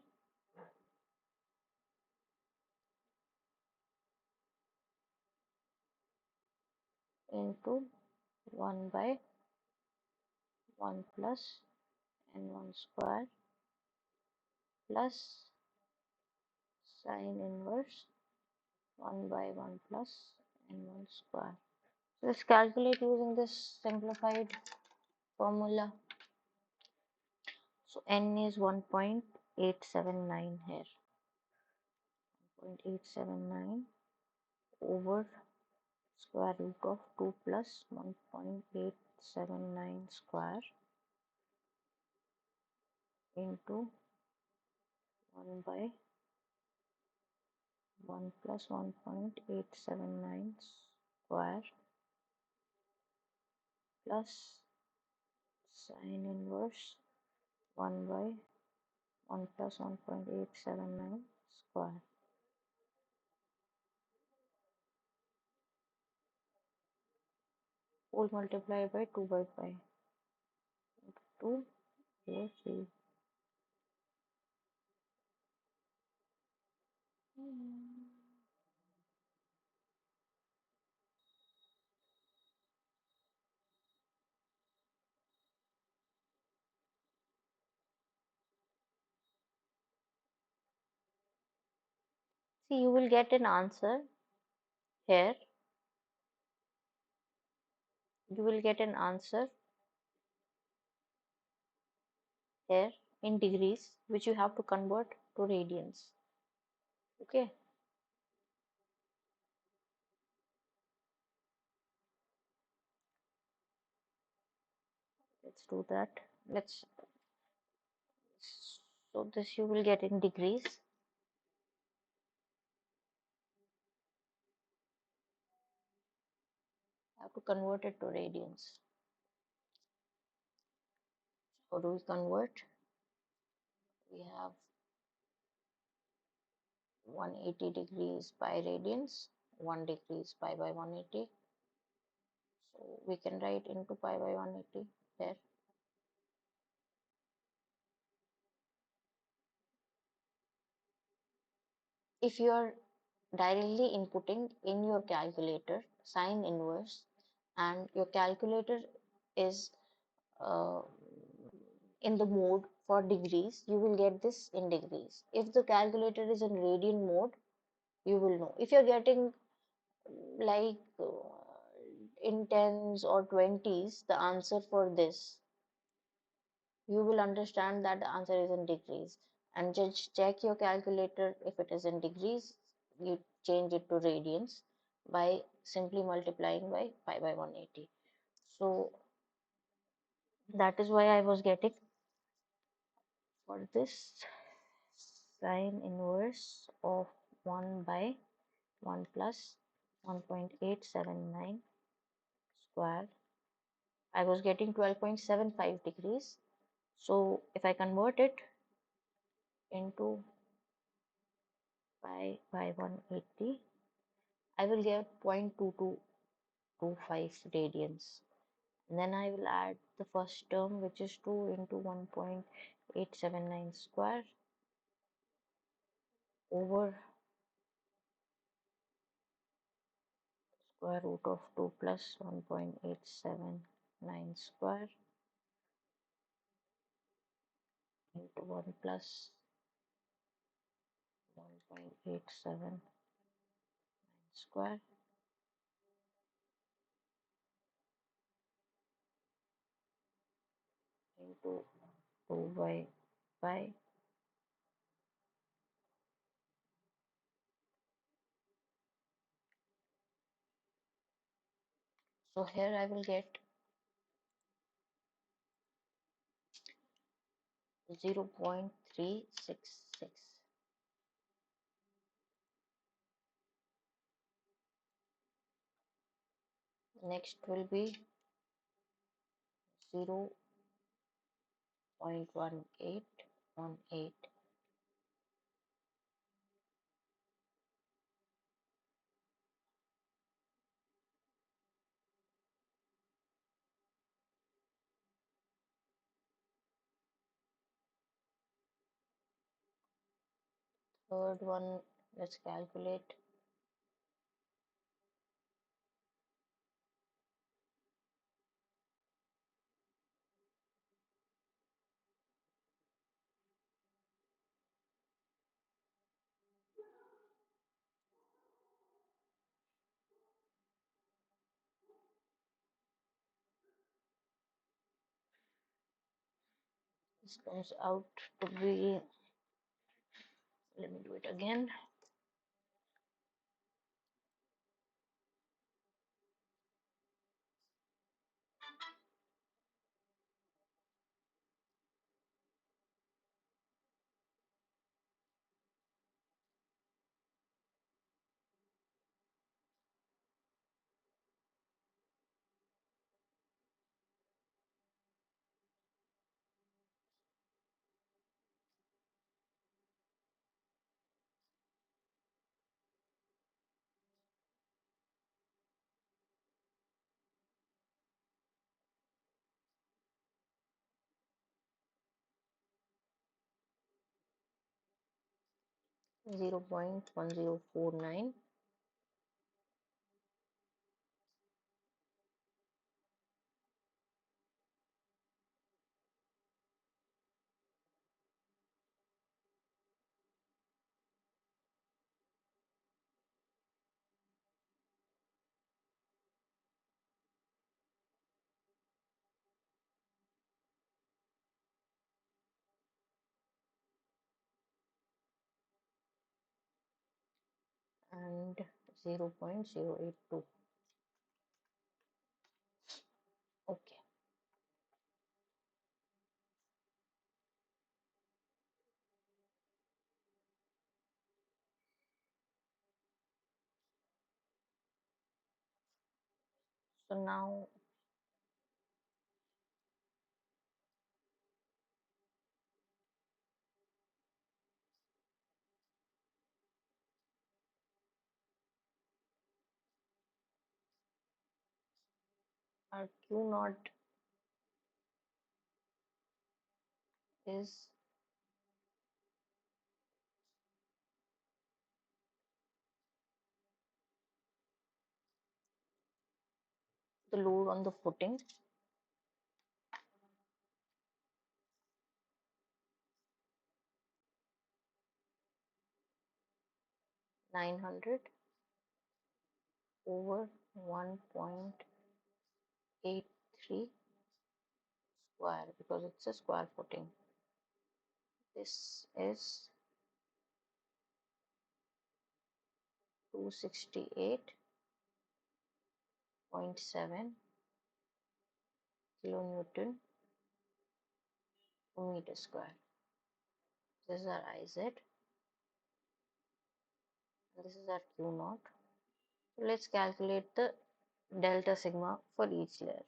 into 1 by 1 plus n1 square plus sine inverse 1 by 1 plus n1 square. Let's calculate using this simplified formula. So n is 1.879 here. 1.879 over square root of 2 plus 1.879 square into 1 by 1 plus 1.879 square plus sine inverse 1 by 1 plus 1.879 square. Whole multiplied by 2 by pi. 2 over 3. See, you will get an answer here. You will get an answer here in degrees, which you have to convert to radians. Okay, let's do that. Let's So this you will get in degrees. I have to convert it to radians. How do we convert? We have 180 degrees pi radians, 1 degrees pi by 180. So we can write into pi by 180 there. If you are directly inputting in your calculator sine inverse and your calculator is uh, in the mode for degrees, you will get this in degrees. If the calculator is in radian mode, you will know. If you're getting like in tens or twenties, the answer for this, you will understand that the answer is in degrees. And just check your calculator. If it is in degrees, you change it to radians by simply multiplying by pi by 180. So that is why I was getting for this sine inverse of 1 by 1 plus 1.879 square. I was getting 12.75 degrees. So if I convert it into pi by 180, I will get 0.2225 radians. And then I will add the first term, which is 2 into 1.879 square over square root of 2 plus 1.879 square into 1 plus 1.879 square into 2 by pi. So here I will get 0.366. Next will be 0.1818. Third one, let's calculate. This comes out to be, let me do it again. 0.1049 and 0.082. Okay, so now our Q naught is the load on the footing, 900 over 1.83 square, because it's a square footing. This is 268.7 kilonewton per meter square. This is our IZ, and this is our Q naught. So let's calculate the delta sigma for each layer.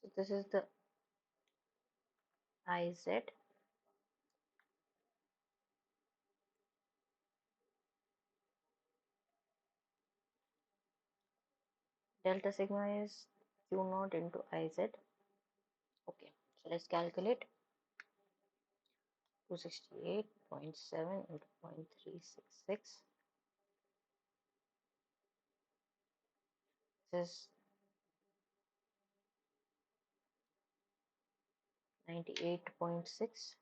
So this is the IZ, delta sigma is Q naught into IZ. Okay, so let's calculate. 268.7 into 0.366. This is 98.6.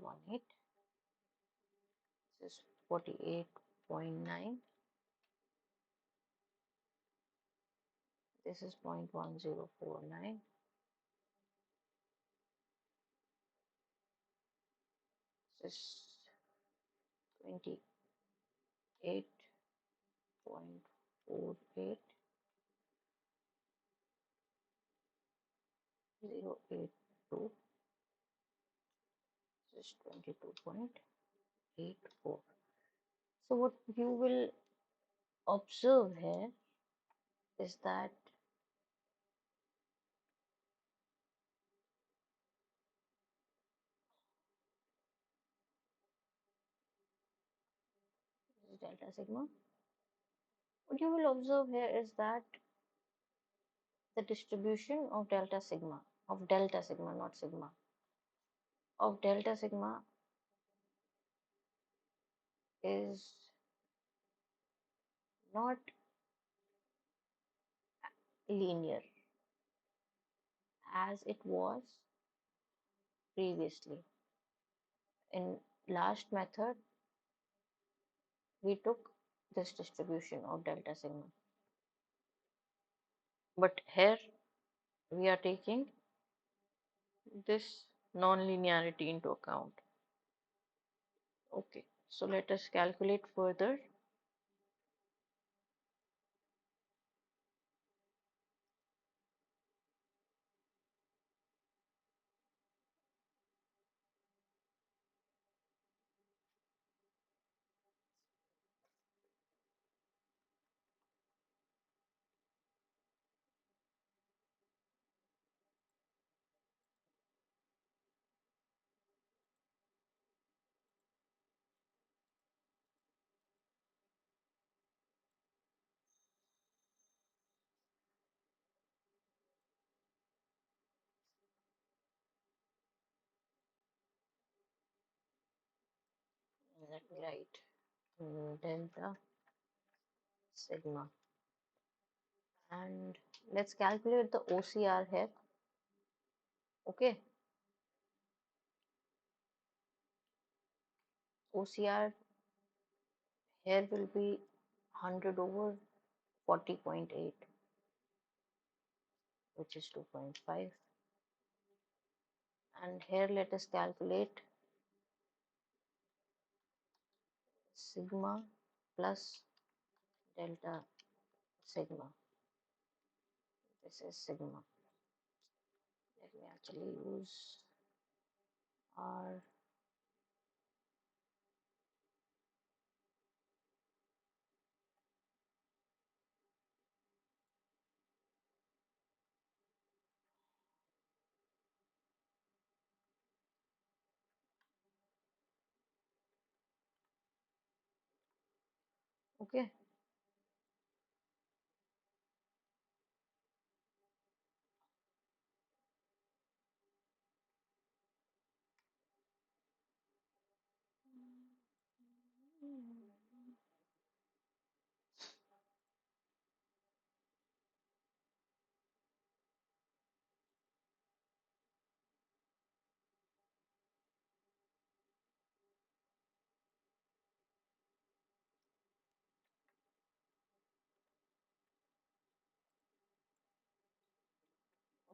0.1818. This is 48.9. This is 0.1049. This is 28.48. 082. This is 22.84. So what you will observe here is that this is delta sigma. What you will observe here is that the distribution of delta sigma, not sigma, of delta sigma is not linear as it was previously. In last method, we took this distribution of delta sigma. But here we are taking this non-linearity into account. Okay, so let us calculate further. Let me write delta sigma, and let's calculate the OCR here. Okay, OCR here will be 100 over 40.8, which is 2.5. And here let us calculate sigma plus delta sigma. This is sigma. Let me actually use R. Okay,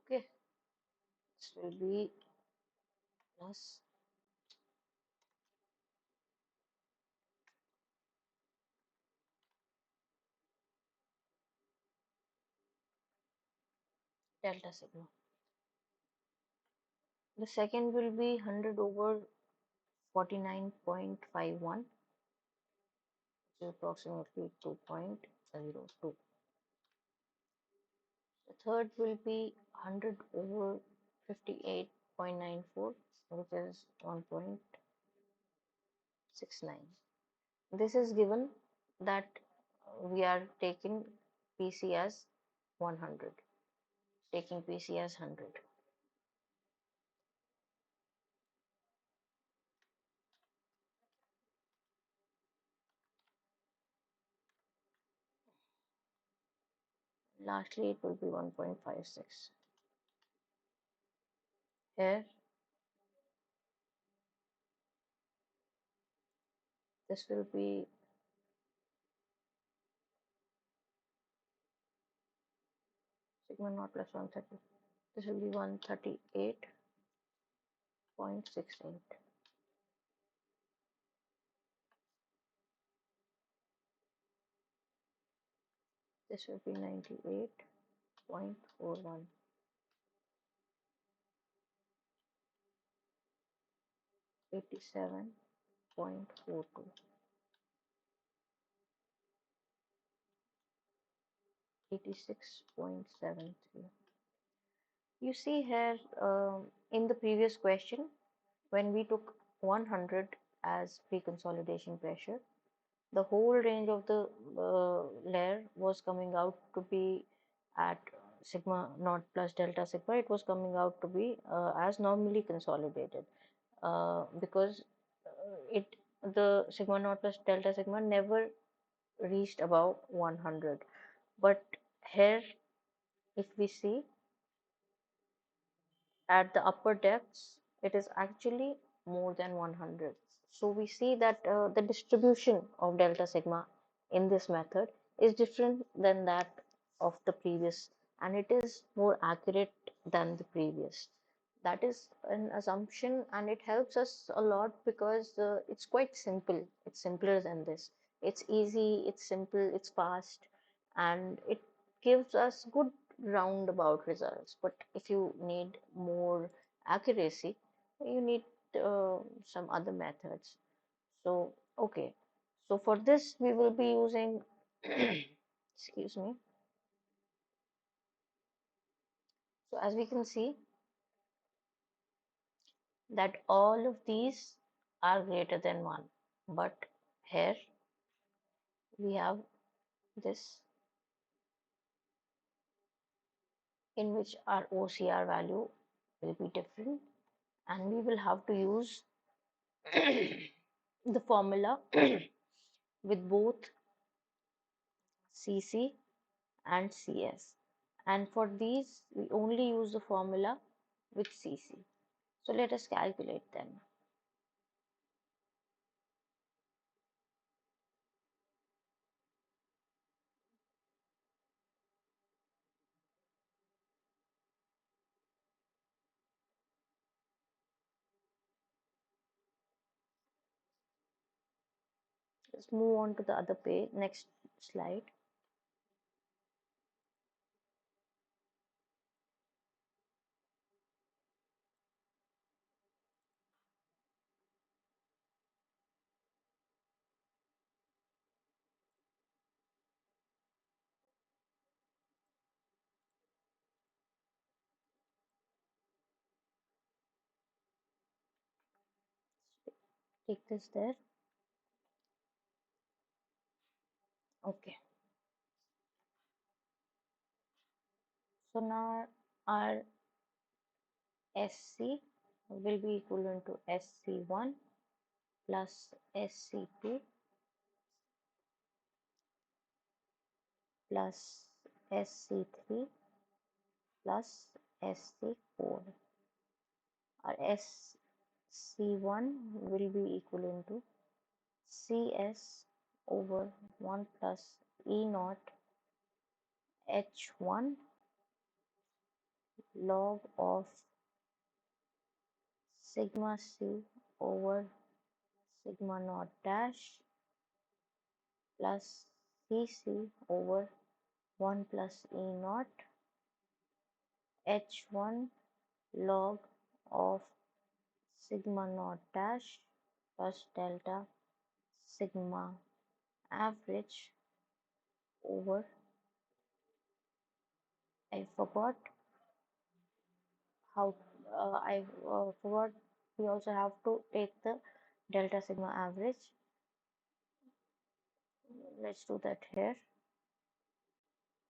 okay. This will be plus delta sigma. The second will be 100 over 49.51, which is approximately 2.02. The third will be 100 over 58.94, which is 1.69. This is given that we are taking PC as 100, taking PC as 100. Lastly, it will be 1.56. Here, this will be sigma naught plus 130. This will be 138.68. This will be 98.41. 87.42. 86.73. You see here in the previous question, when we took 100 as pre-consolidation pressure, the whole range of the layer was coming out to be at sigma naught plus delta sigma. It was coming out to be as normally consolidated. because it the sigma naught plus delta sigma never reached above 100. But here, if we see at the upper depths, it is actually more than 100. So we see that the distribution of delta sigma in this method is different than that of the previous, and it is more accurate than the previous. That is an assumption, and it helps us a lot because it's quite simple. It's simpler than this. It's easy, it's simple, it's fast, and it gives us good roundabout results. But if you need more accuracy, you need some other methods. So, okay. So for this, we will be using, excuse me. So as we can see that all of these are greater than 1. But here we have this in which our OCR value will be different, and we will have to use the formula with both CC and CS. And for these, we only use the formula with CC. So let us calculate them. Let's move on to the other page, next slide. Take this there. Okay. So now our SC will be equivalent to SC1 plus SC2 plus SC3 plus SC4. Our SC1 will be equivalent to CS over 1 plus E naught H1 log of sigma C over sigma naught dash plus Cc over 1 plus E naught H1 log of sigma naught dash plus delta sigma average over, I forgot how, I forgot we also have to take the delta sigma average. Let's do that here.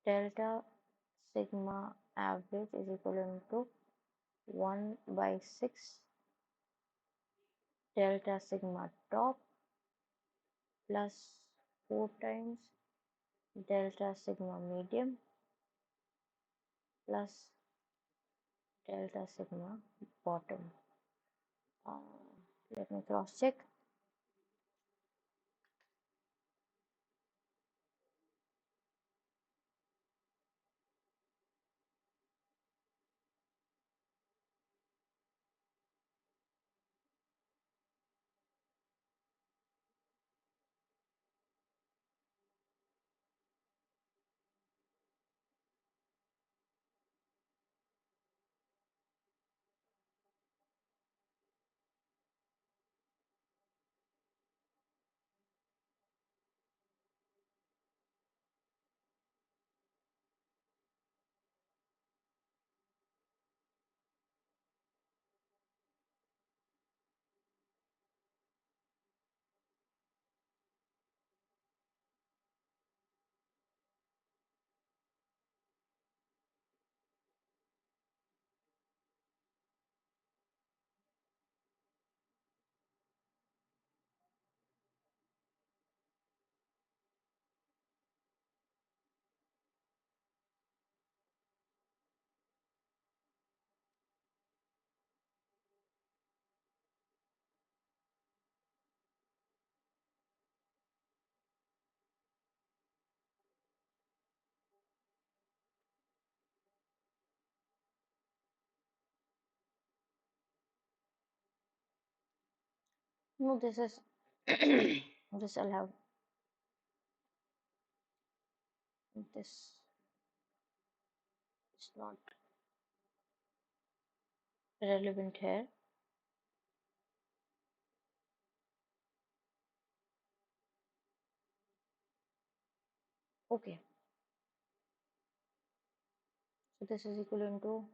Delta sigma average is equivalent to 1 by 6 delta sigma top plus 4 times delta sigma medium plus delta sigma bottom. Uh, Let me cross check. No, this is this I'll have this is not relevant here. Okay, so this is equivalent to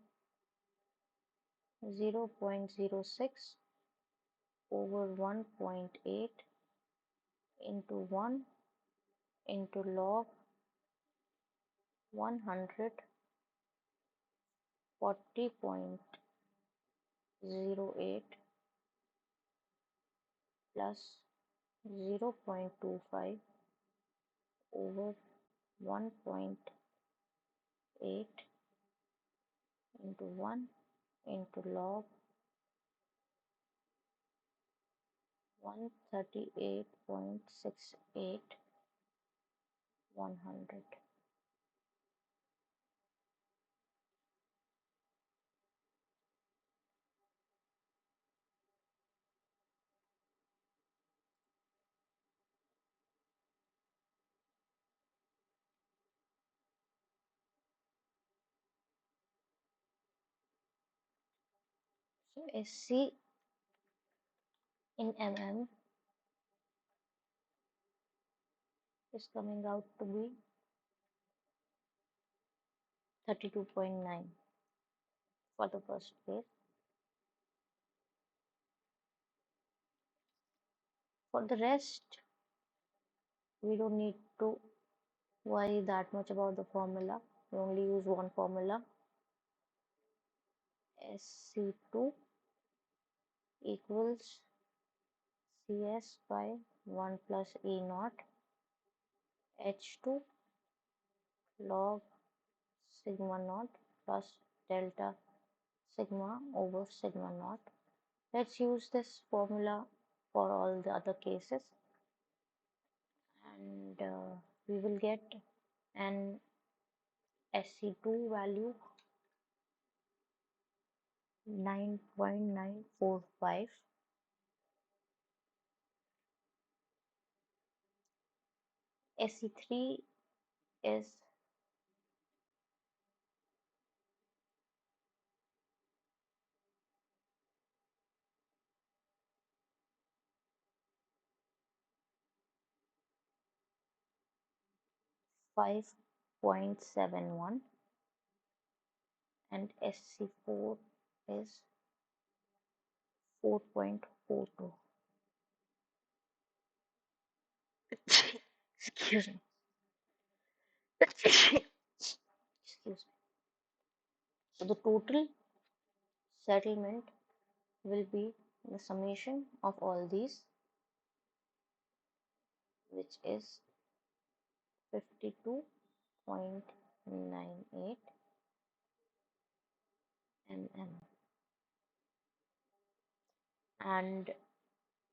0.06 over 1.8 into 1 into log 140.08 plus 0.25 over 1.8 into 1 into log 138.68 100. So SC in mm is coming out to be 32.9 for the first case. For the rest, we don't need to worry that much about the formula. We only use one formula. SC2 equals CS by 1 plus E naught H2 log sigma naught plus delta sigma over sigma naught. Let's use this formula for all the other cases, and we will get an SC2 value 9.945. SC3 is 5.71 and SC4 is 4.42. Excuse me. Excuse me. So the total settlement will be the summation of all these, which is 52.98 mm. And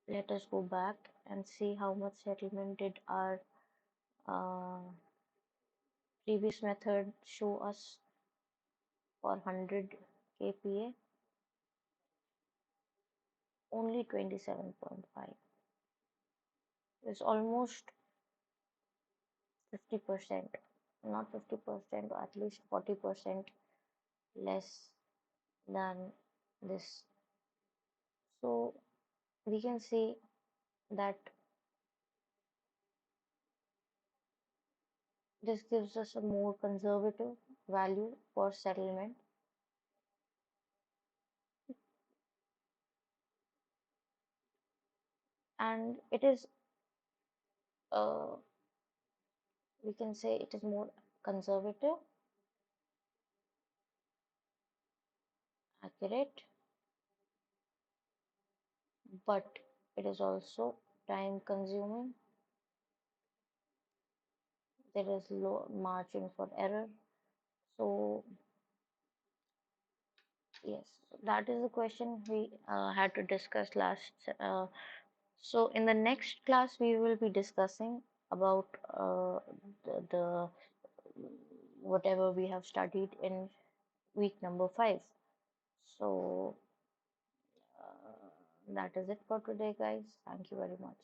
let us go back and see how much settlement did our uh, previous method show us for 100 kPa. Only 27.5. It's almost 50%, not 50%, at least 40% less than this. So we can see that this gives us a more conservative value for settlement, and it is we can say it is more conservative, accurate, but it is also time consuming. There is low margin for error. So yes, that is the question we had to discuss last. So in the next class, we will be discussing about the whatever we have studied in week number 5. So That is it for today, guys. Thank you very much.